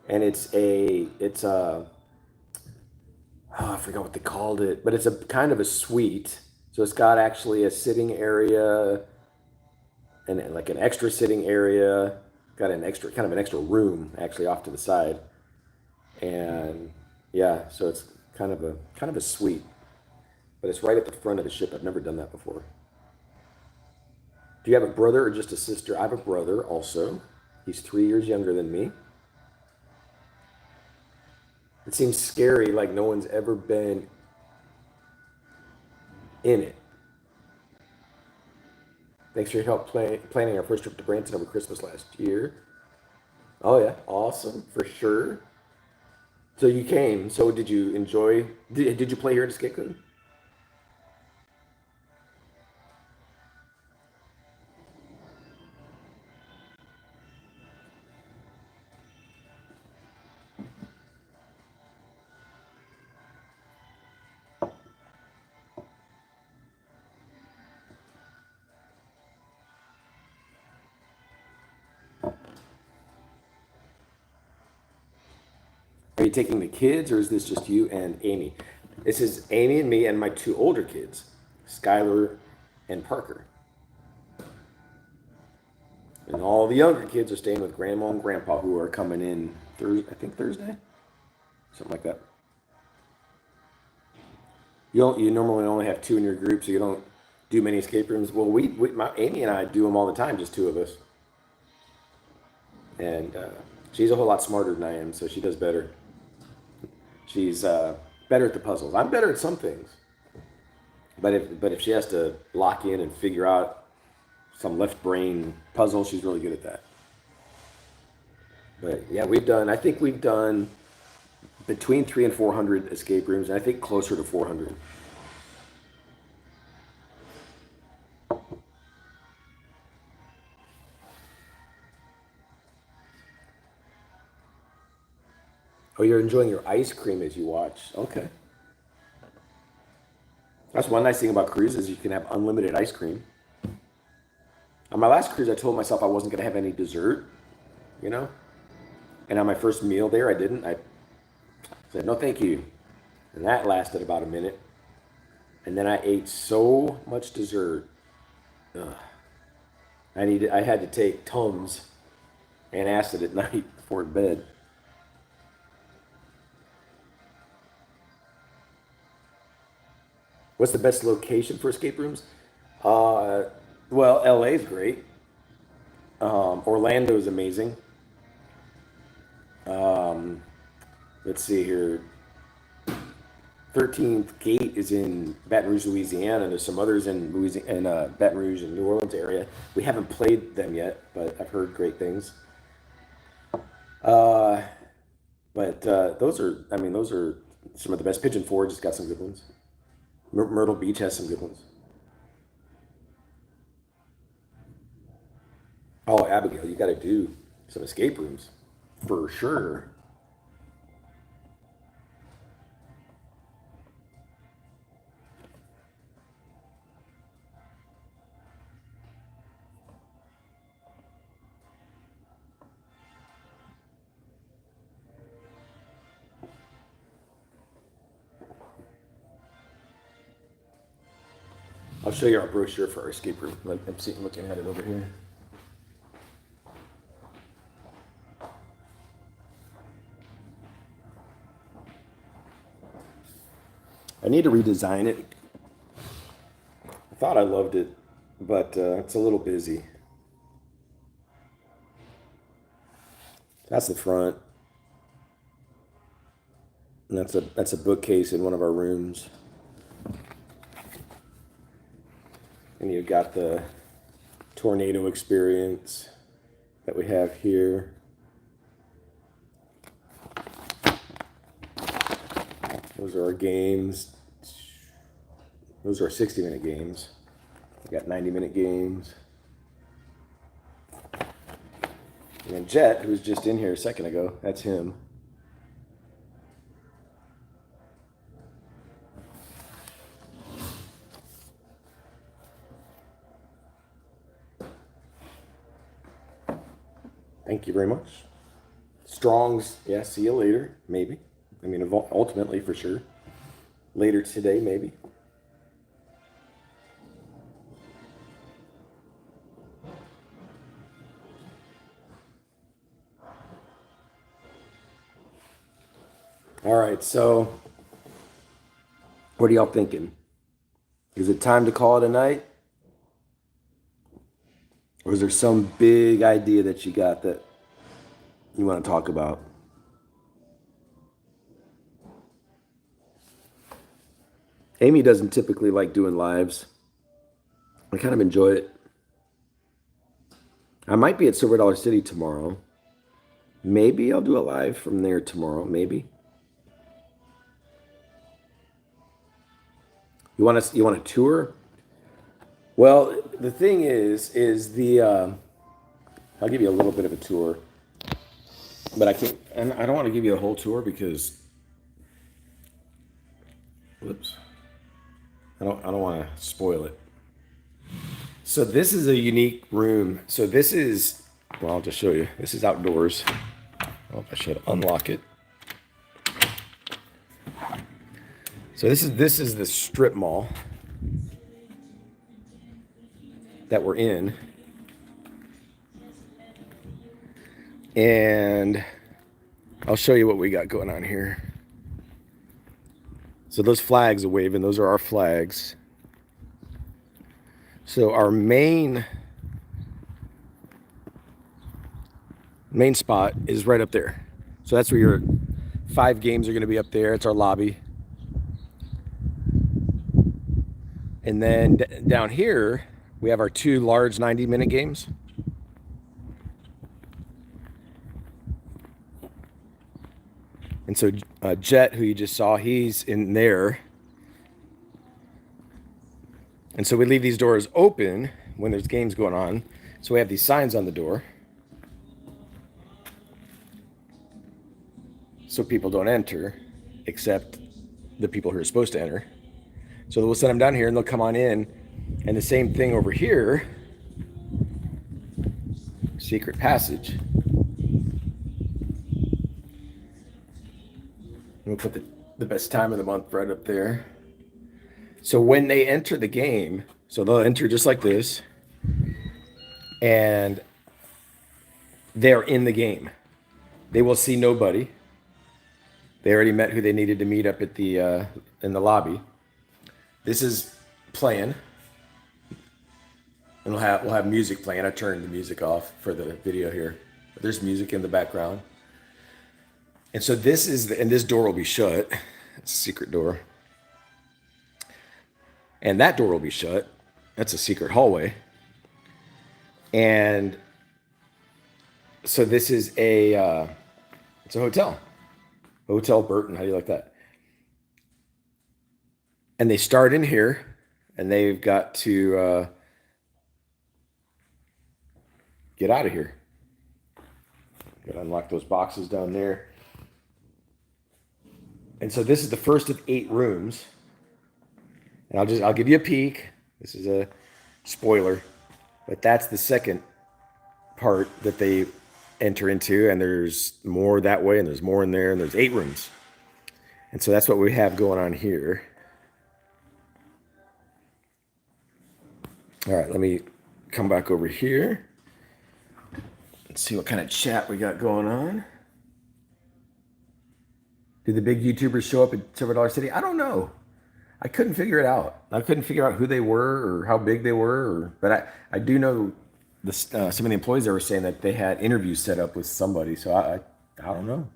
and oh, I forgot what they called it, but it's a kind of a suite. So it's got actually a sitting area and like an extra sitting area. Got an extra room actually off to the side, and yeah, so it's kind of a suite, but it's right at the front of the ship. I've never done that before. Do you have a brother or just a sister? I have a brother also. He's 3 years younger than me. It seems scary, like no one's ever been in it. Thanks for your help planning our first trip to Branson over Christmas last year. Oh yeah, awesome for sure. So you came. So did you enjoy? Did you play here at Escape Code? Are you taking the kids, or is this just you and Amy? This is Amy and me and my two older kids, Skylar and Parker. And all the younger kids are staying with Grandma and Grandpa, who are coming in Thursday, something like that. You normally only have two in your group, so you don't do many escape rooms. Well, Amy and I do them all the time, just two of us. And she's a whole lot smarter than I am, so she does better. She's better at the puzzles. I'm better at some things, but if she has to lock in and figure out some left brain puzzle, she's really good at that. But yeah, I think we've done between 300 and 400 escape rooms, and I think closer to 400. Oh, you're enjoying your ice cream as you watch. Okay. That's one nice thing about cruises. You can have unlimited ice cream. On my last cruise, I told myself I wasn't going to have any dessert, you know? And on my first meal there, I didn't. I said, no, thank you. And that lasted about a minute. And then I ate so much dessert. Ugh. I had to take Tums and acid at night before bed. What's the best location for escape rooms? Well, LA is great. Orlando is amazing. Um, let's see here. 13th Gate is in Baton Rouge, Louisiana, and there's some others in Baton Rouge and New Orleans area. We haven't played them yet, but I've heard great things. Uh, but those are some of the best. Pigeon Forge has got some good ones. Myrtle Beach has some good ones. Oh, Abigail, you got to do some escape rooms for sure. I'll show you our brochure for our escape room. I'm looking at it over here. I need to redesign it. I thought I loved it, but it's a little busy. That's the front. And that's a bookcase in one of our rooms. And you've got the tornado experience that we have here. Those are our games. Those are our 60-minute games. We got 90-minute games. And then Jet, who was just in here a second ago, that's him. Thank you very much. Strong's, yeah, see you later, maybe. I mean, ultimately, for sure. Later today, maybe. All right, so what are y'all thinking? Is it time to call it a night? Or is there some big idea that you got that you want to talk about? Amy doesn't typically like doing lives. I kind of enjoy it. I might be at Silver Dollar City tomorrow. Maybe I'll do a live from there tomorrow. Maybe. You want a tour? Well, the thing is I'll give you a little bit of a tour, but I can't, and I don't want to give you a whole tour because, whoops, I don't want to spoil it. So this is a unique room. So this is, well, I'll just show you. This is outdoors. Oh, I should unlock it. So this is the strip mall that we're in. And I'll show you what we got going on here. So those flags are waving, those are our flags. So our main spot is right up there. So that's where your 5 games are going to be up there. It's our lobby. And then down here, we have our 2 large 90-minute games. And so Jet, who you just saw, he's in there. And so we leave these doors open when there's games going on. So we have these signs on the door, so people don't enter except the people who are supposed to enter. So we'll send them down here and they'll come on in. And the same thing over here, secret passage. We'll put the best time of the month right up there. So when they enter the game, so they'll enter just like this, and they're in the game. They will see nobody. They already met who they needed to meet up at the in the lobby. This is playing, and we'll have music playing. I turned the music off for the video here, but there's music in the background. And so this is and this door will be shut. It's a secret door. And that door will be shut. That's a secret hallway. And so this is it's a hotel. Hotel Burton, how do you like that? And they start in here, and they've got to get out of here. Got to unlock those boxes down there. And so this is the first of 8 rooms. And I'll give you a peek. This is a spoiler, but that's the second part that they enter into, and there's more that way, and there's more in there, and there's 8 rooms. And so that's what we have going on here. All right, let me come back over here. Let's see what kind of chat we got going on. Did the big YouTubers show up at $0 City? I don't know. I couldn't figure it out. I couldn't figure out who they were or how big they were. But I do know some of the employees there were saying that they had interviews set up with somebody. So I don't know.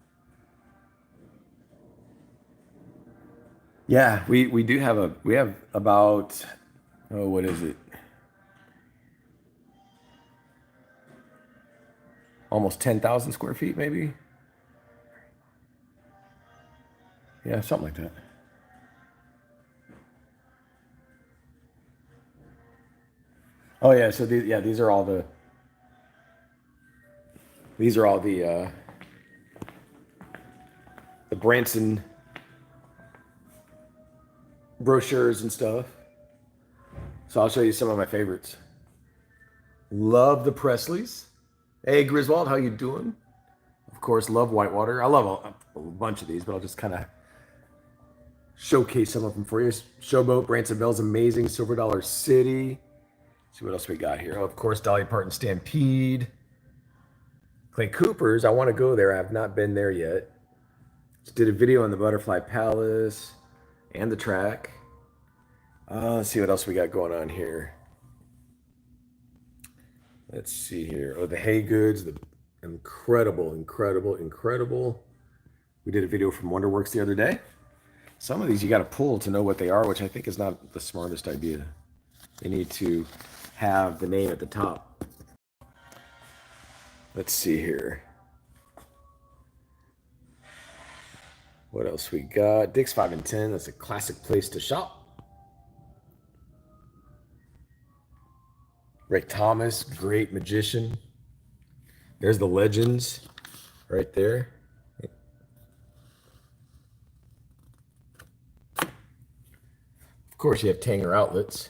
Yeah, we do have we have about, what is it? Almost 10,000 square feet, maybe. Yeah, something like that. Oh yeah, so these are all the Branson brochures and stuff. So I'll show you some of my favorites. Love the Presleys. Hey Griswold, how you doing? Of course, love Whitewater. I love a bunch of these, but I'll just kind of showcase some of them for you. Showboat, Branson Bell's amazing. $0 City. See what else we got here. Oh, of course, Dolly Parton Stampede. Clay Cooper's. I want to go there. I have not been there yet. Just did a video on the Butterfly Palace and the track. Let's see what else we got going on here. Let's see here. Oh, the Hay Goods. The incredible. We did a video from Wonderworks the other day. Some of these you got to pull to know what they are, which I think is not the smartest idea. They need to have the name at the top. Let's see here. What else we got? Dick's 5 and 10. That's a classic place to shop. Rick Thomas, great magician. There's the Legends right there. Of course, you have Tanger Outlets.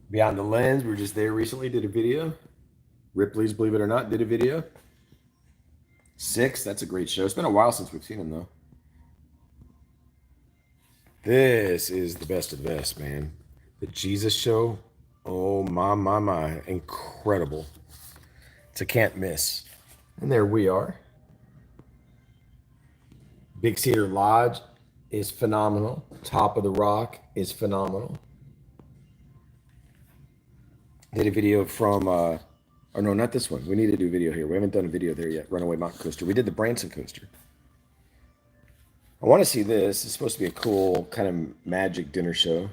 Beyond the Lens, we were just there recently, did a video. Ripley's, believe it or not, did a video. 6, that's a great show. It's been a while since we've seen them, though. This is the best of the best, man. The Jesus Show. Oh, my. Incredible. It's a can't miss. And there we are. Big Cedar Lodge is phenomenal. Top of the Rock is phenomenal. Did a video from, oh no, not this one. We need to do a video here. We haven't done a video there yet. Runaway Mountain Coaster. We did the Branson coaster. I want to see this. It's supposed to be a cool kind of magic dinner show.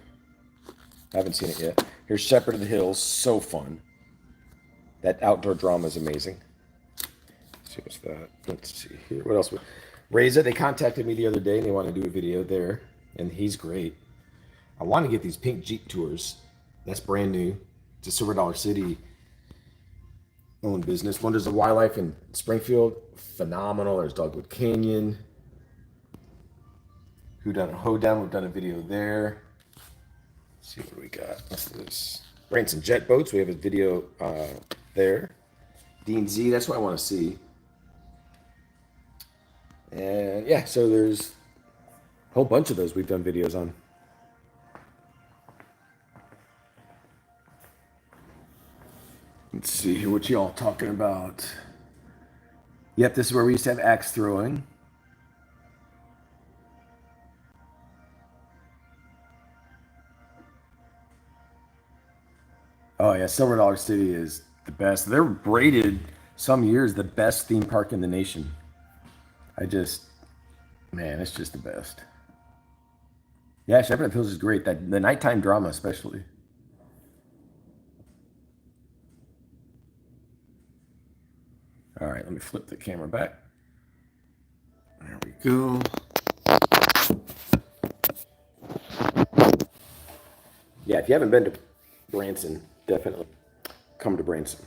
I haven't seen it yet. Here's Shepherd of the Hills. So fun. That outdoor drama is amazing. Let's see what's that. Let's see here. What else? Reza, they contacted me the other day and they want to do a video there. And he's great. I want to get these pink Jeep tours. That's brand new. It's a Silver Dollar City owned business. Wonders of Wildlife in Springfield. Phenomenal. There's Dogwood Canyon. Hoedown. We've done a video there. Let's see what we got. What's this? Branson Jet Boats. We have a video there. Dean Z. That's what I want to see. And yeah, so there's a whole bunch of those we've done videos on. Let's see here what y'all talking about. Yep, this is where we used to have axe throwing. Oh yeah, Silver Dollar City is the best. They're rated some years the best theme park in the nation. Man, it's just the best. Yeah, Shepherd of the Hills is great. That the nighttime drama especially. All right, let me flip the camera back. There we go. Yeah, if you haven't been to Branson, definitely come to Branson.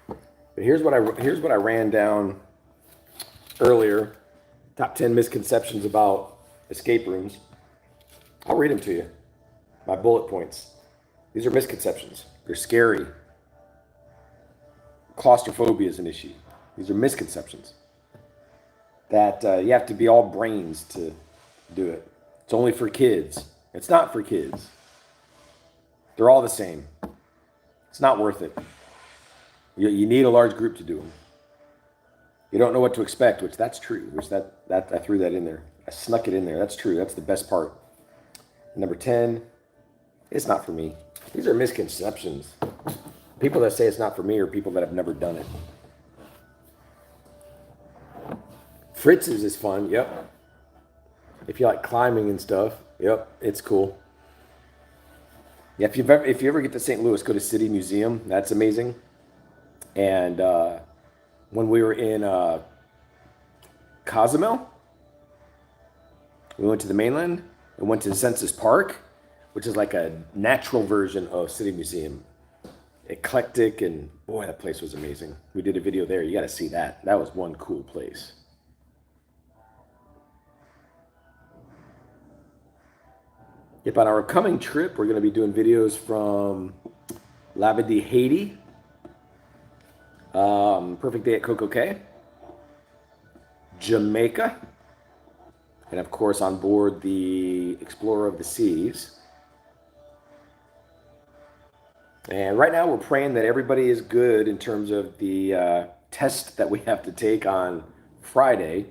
But here's what I ran down earlier. Top 10 misconceptions about escape rooms. I'll read them to you. My bullet points. These are misconceptions. They're scary. Claustrophobia is an issue. These are misconceptions. That you have to be all brains to do it. It's only for kids. It's not for kids. They're all the same. It's not worth it. You need a large group to do them. You don't know what to expect, which that's true. Which that I threw that in there. I snuck it in there. That's true. That's the best part. Number 10, it's not for me. These are misconceptions. People that say it's not for me are people that have never done it. Fritz's is fun. Yep. If you like climbing and stuff, yep, it's cool. Yeah, if you ever get to St. Louis, go to City Museum. That's amazing. And when we were in Cozumel, we went to the mainland and went to Census Park, which is like a natural version of City Museum. Eclectic, and boy, that place was amazing. We did a video there. You got to see that. That was one cool place. Yep, on our upcoming trip, we're going to be doing videos from Labadee, Haiti, Perfect Day at Coco Cay, Jamaica, and of course on board the Explorer of the Seas. And right now we're praying that everybody is good in terms of the test that we have to take on Friday.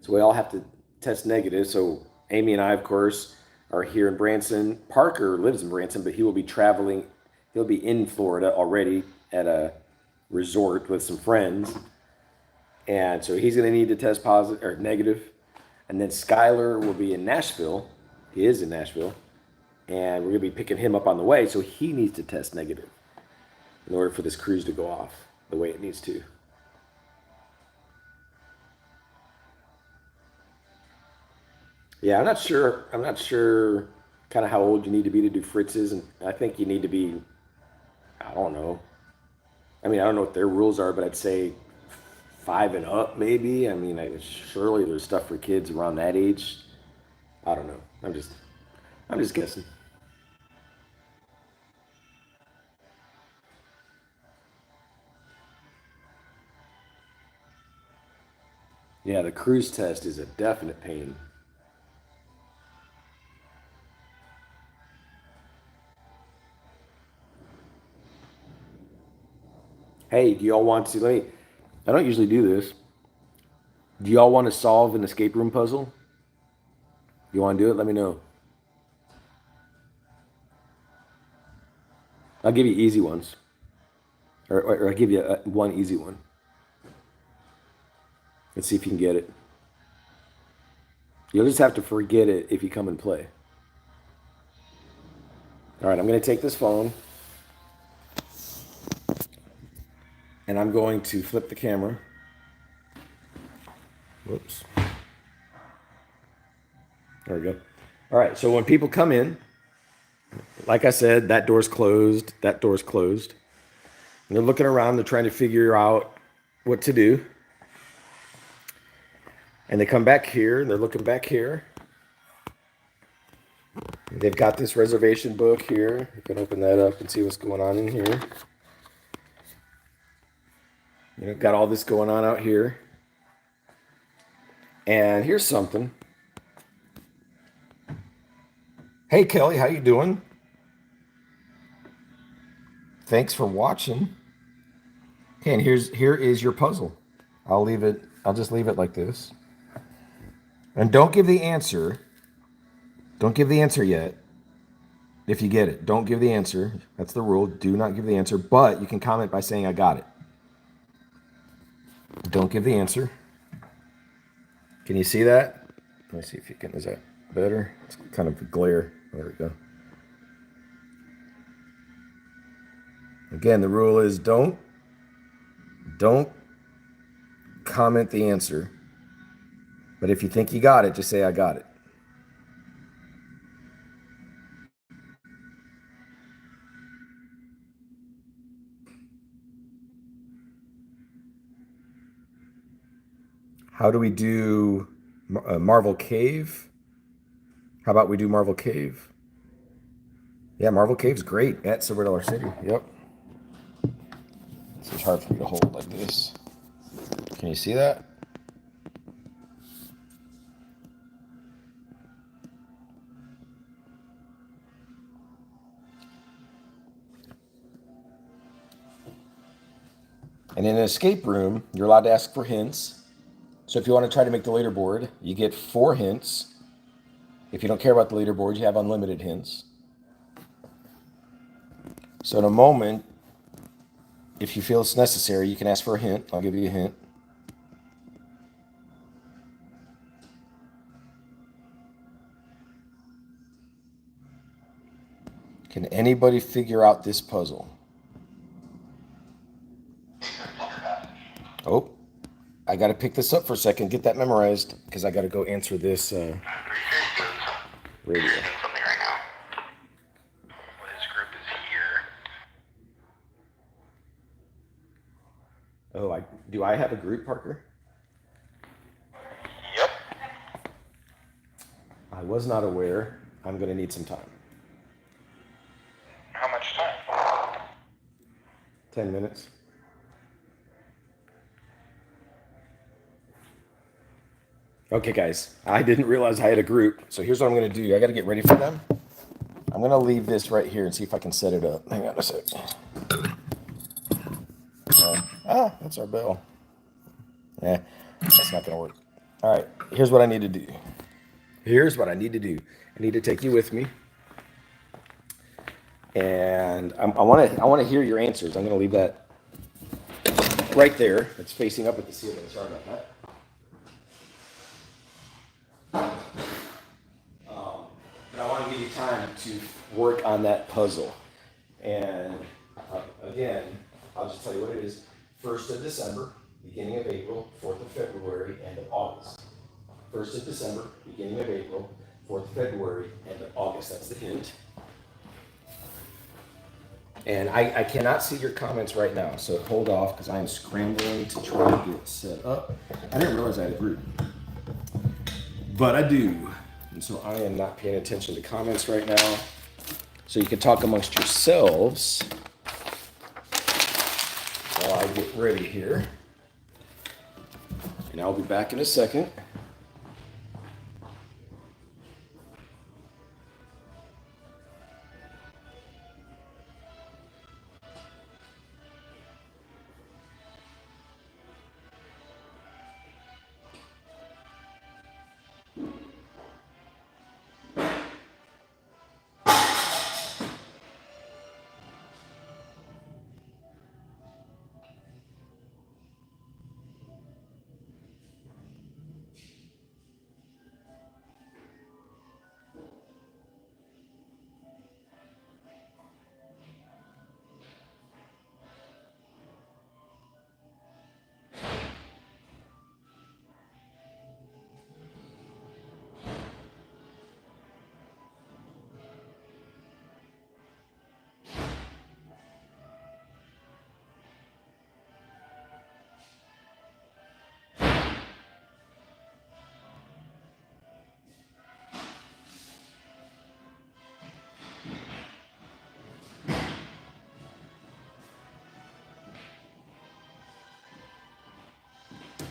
So we all have to test negative. So Amy and I, of course, are here in Branson. Parker lives in Branson, but he will be traveling. He'll be in Florida already at a resort with some friends. And so he's going to need to test positive or negative. And then Skylar will be in Nashville. He is in Nashville. And we're going to be picking him up on the way. So he needs to test negative in order for this cruise to go off the way it needs to. Yeah, I'm not sure. Kind of how old you need to be to do Fritz's, and I think you need to be. I don't know. I mean, I don't know what their rules are, but I'd say 5 and up, maybe. I mean, surely there's stuff for kids around that age. I don't know. I'm just guessing. Yeah, the cruise test is a definite pain. Hey, do y'all want to, I don't usually do this. Do y'all want to solve an escape room puzzle? You want to do it? Let me know. I'll give you easy ones. Or I'll give you one easy one. Let's see if you can get it. You'll just have to forget it if you come and play. All right, I'm going to take this phone and I'm going to flip the camera. Whoops. There we go. All right, so when people come in, like I said, that door's closed, that door's closed. And they're looking around, they're trying to figure out what to do. And they come back here, and they're looking back here. They've got this reservation book here. You can open that up and see what's going on in here. You know, got all this going on out here. And here's something. Hey, Kelly, how you doing? Thanks for watching. Okay, and here is your puzzle. I'll just leave it like this. And don't give the answer. Don't give the answer yet. If you get it, don't give the answer. That's the rule. Do not give the answer, but you can comment by saying I got it. Don't give the answer. Can you see that? Let me see if you can. Is that better? It's kind of a glare. There we go. Again, the rule is don't comment the answer. But if you think you got it, just say I got it. How do we do Marvel Cave? How about we do Marvel Cave? Yeah, Marvel Cave's great at Silver Dollar City. Yep. It's hard for me to hold like this. Can you see that? And in an escape room, you're allowed to ask for hints. So if you want to try to make the leaderboard, you get 4 hints. If you don't care about the leaderboard, you have unlimited hints. So in a moment, if you feel it's necessary, you can ask for a hint. I'll give you a hint. Can anybody figure out this puzzle? Oh, I got to pick this up for a second, get that memorized, because I got to go answer this radio. Something right now. Well, his group is here. Oh, do I have a group, Parker? Yep. I was not aware. I'm going to need some time. How much time? 10 minutes. Okay, guys, I didn't realize I had a group. So here's what I'm going to do. I got to get ready for them. I'm going to leave this right here and see if I can set it up. Hang on a sec. That's our bell. Yeah, that's not going to work. All right, here's what I need to do. I need to take you with me. And I want to hear your answers. I'm going to leave that right there. It's facing up at the ceiling. Sorry about that. But I want to give you time to work on that puzzle. And again, I'll just tell you what it is. 1st of December, beginning of April, 4th of February, end of August. 1st of December, beginning of April, 4th of February, end of August. That's the hint. And I cannot see your comments right now, so hold off because I am scrambling to try to get set up. I didn't realize I had a group, but I do. And so I am not paying attention to comments right now. So you can talk amongst yourselves while I get ready here. And I'll be back in a second.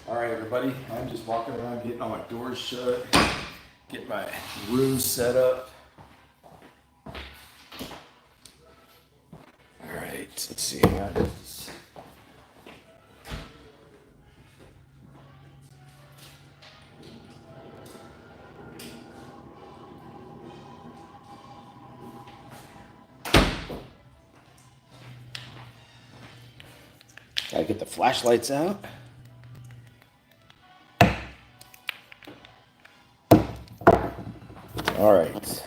All right, everybody, I'm just walking around getting all my doors shut, getting my room set up. All right, let's see. Gotta get the flashlights out. All right.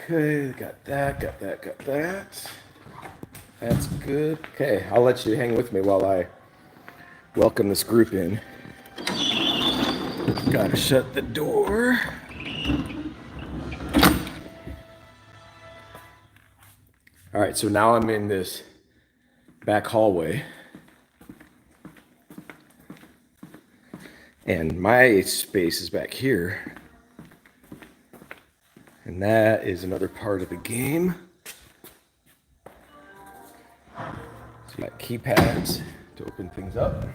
Okay, got that. That's good. Okay, I'll let you hang with me while I welcome this group in. Gotta shut the door. All right, so now I'm in this back hallway. And my space is back here. And that is another part of the game. So you got keypads to open things up.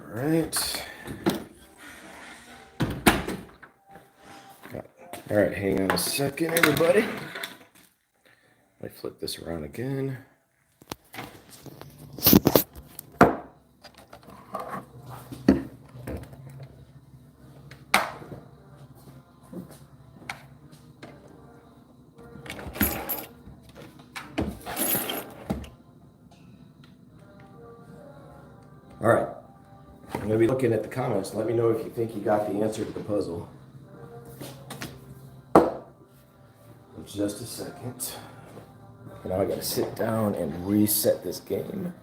All right. All right, hang on a second, everybody. Let me flip this around again. All right, I'm going to be looking at the comments. Let me know if you think you got the answer to the puzzle. Just a second. Now I got to sit down and reset this game.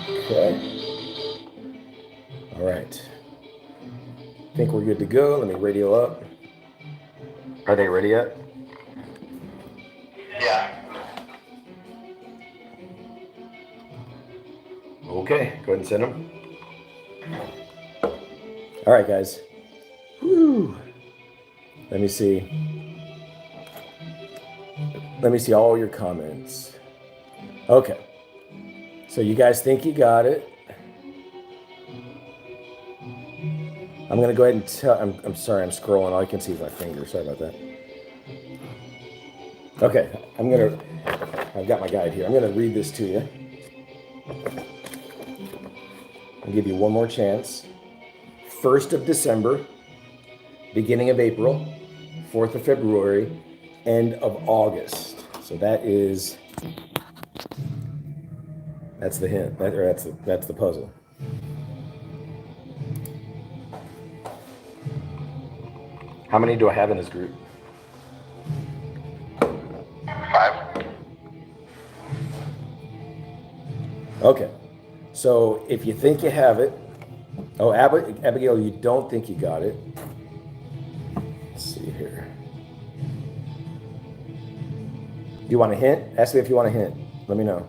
Okay. All right. Think we're good to go. Let me radio up. Are they ready yet? Yeah. Okay, go ahead and send them. All right, guys. Whew. Let me see. Let me see all your comments. Okay. So you guys think you got it. I'm going to go ahead and tell. I'm sorry, I'm scrolling. All I can see is my finger. Sorry about that. Okay, I've got my guide here. I'm going to read this to you. I'll give you one more chance. 1st of December, beginning of April, 4th of February, end of August. So that's the hint. That's the puzzle. How many do I have in this group? 5. Okay. So if you think you have it, Abigail, you don't think you got it. Let's see here. You want a hint? Ask me if you want a hint. Let me know.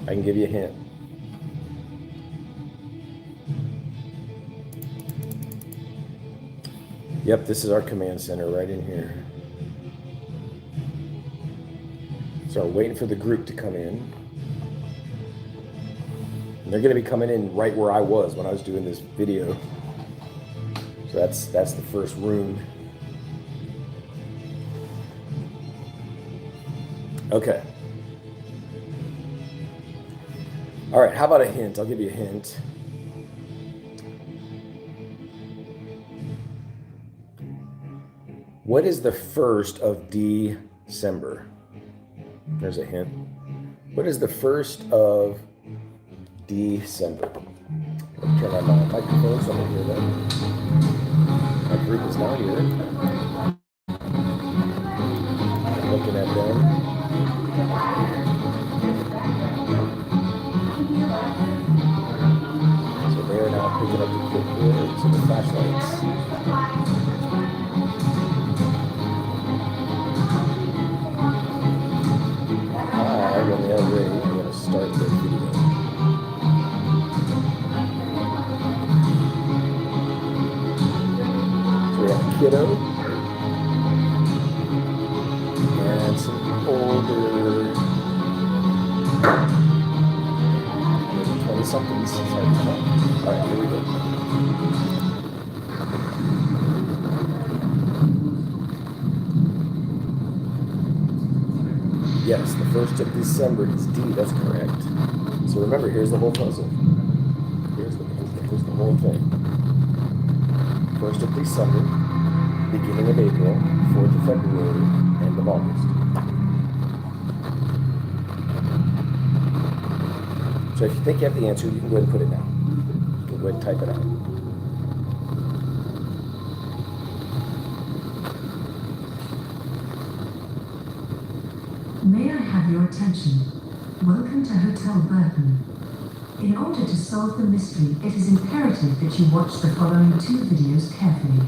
I can give you a hint. Yep, this is our command center right in here. So I'm waiting for the group to come in. And they're going to be coming in right where I was when I was doing this video. So that's the first room. Okay. All right, how about a hint? I'll give you a hint. What is the 1st of December? There's a hint. What is the 1st of December? Let me turn on my microphone so I can hear that. My group is not here. I'm looking at them. So they are now picking up the clipboards and the flashlights. When they are ready, I'm going to start the video. So we have a kiddo and some older, maybe 20-somethings. Sorry for that. All right, here we go. Yes, the 1st of December is D, that's correct. So remember, here's the whole puzzle. Here's the whole thing. 1st of December, beginning of April, 4th of February, end of August. So if you think you have the answer, you can go ahead and put it down. You can go ahead and type it out. May I have your attention? Welcome to Hotel Burton. In order to solve the mystery, it is imperative that you watch the following 2 videos carefully.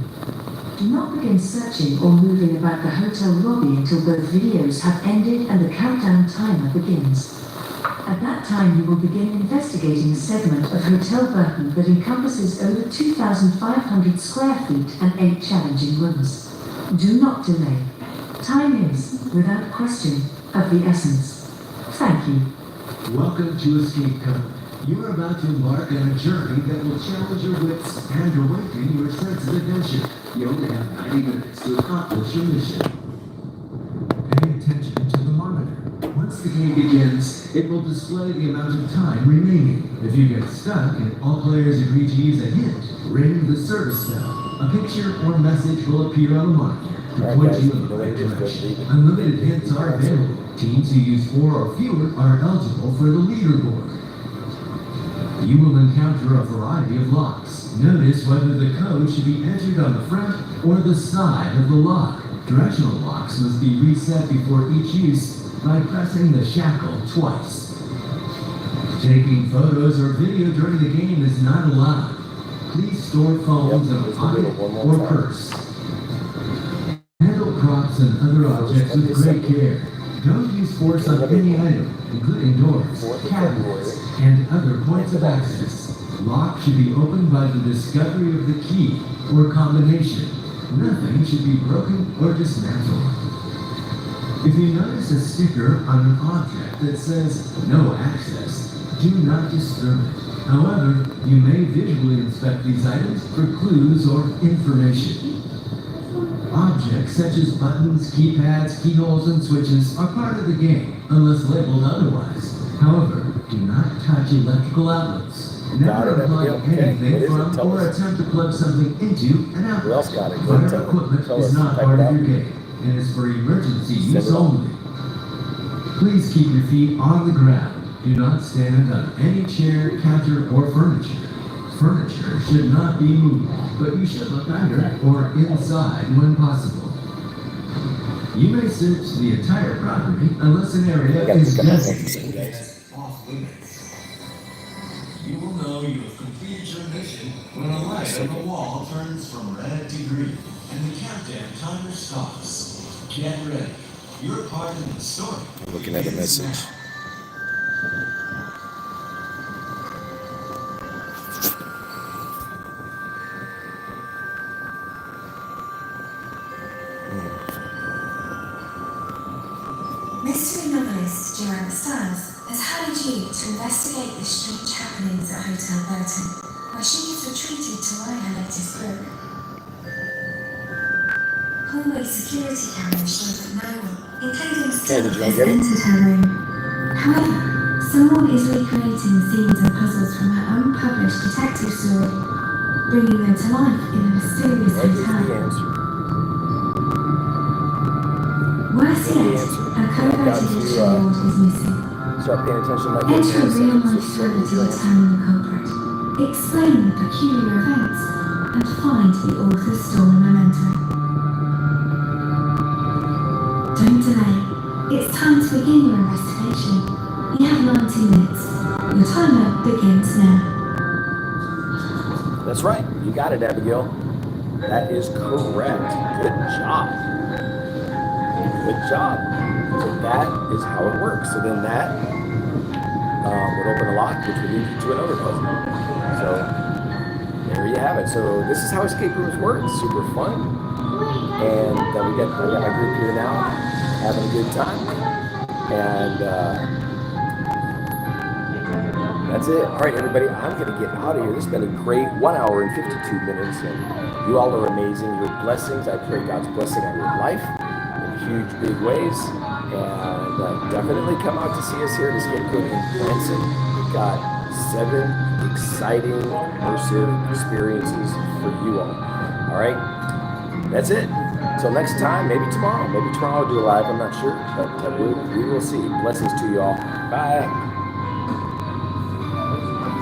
Do not begin searching or moving about the hotel lobby until both videos have ended and the countdown timer begins. At that time, you will begin investigating a segment of Hotel Burton that encompasses over 2,500 square feet and 8 challenging rooms. Do not delay. Time is, without question, of the essence. Thank you. Welcome to Escape Code. You are about to embark on a journey that will challenge your wits and awaken your sense of adventure. You only have 90 minutes to accomplish your mission. Pay attention to the monitor. Once the game begins, it will display the amount of time remaining. If you get stuck and all players agree to use a hint, ring the service bell. A picture or message will appear on the monitor to point you in the right direction. Unlimited hints are available. Teams who use 4 or fewer are eligible for the leaderboard. You will encounter a variety of locks. Notice whether the code should be entered on the front or the side of the lock. Directional locks must be reset before each use by pressing the shackle twice. Taking photos or video during the game is not allowed. Please store phones in a pocket or purse. Handle props and other objects with great care. Don't use force on any item, including doors, cabinets, and other points of access. Lock should be opened by the discovery of the key or combination. Nothing should be broken or dismantled. If you notice a sticker on an object that says no access, do not disturb it. However, you may visually inspect these items for clues or information. Objects such as buttons, keypads, keyholes, and switches are part of the game, unless labeled otherwise. However, do not touch electrical outlets. Never unplug anything from or attempt to plug something into an outlet. Fire equipment is not part of your game and is for emergency use only. Please keep your feet on the ground. Do not stand on any chair, counter, or furniture. Furniture should not be moved, but you should look under or inside when possible. You may search the entire property unless an area is designated as off limits. You will know you have completed your mission when a light on the wall turns from red to green and the countdown timer stops. Get ready. You're part of the story. Looking at the message. Mystery novelist Joanna Stiles has hired you to investigate the strange happenings at Hotel Burton, where she has retreated to write her latest book. Hallway security cameras show that no one, including Hey, did Stella, you has get it? entered her room. However, someone is recreating scenes and puzzles from her unpublished detective story, bringing them to life in a mysterious What is the hotel. answer? Worse Give me the yet, answer. a I've got covert to edition award is missing. start paying attention like Enter a this. real-life thriller to determine the culprit, explain the peculiar events, and find the author's stolen memento. Don't delay. It's time to begin your investigation. You have 90 minutes. Your timer begins now. That's right. You got it, Abigail. That is correct. Good job. Good job. So that is how it works. So then that would open a lock, which would lead you to another puzzle. So there you have it. So this is how escape rooms work. It's super fun. And I got my group here now, having a good time. And that's it. All right, everybody, I'm going to get out of here. This has been a great 1 hour and 52 minutes. And you all are amazing. Your blessings. I pray God's blessing on your life in huge, big ways. And definitely come out to see us here at Escape Room in Branson. We've got 7 exciting, immersive experiences for you all. All right? That's it. Until next time, maybe tomorrow. Maybe tomorrow I'll do a live. I'm not sure. But we will see. Blessings to you all. Bye.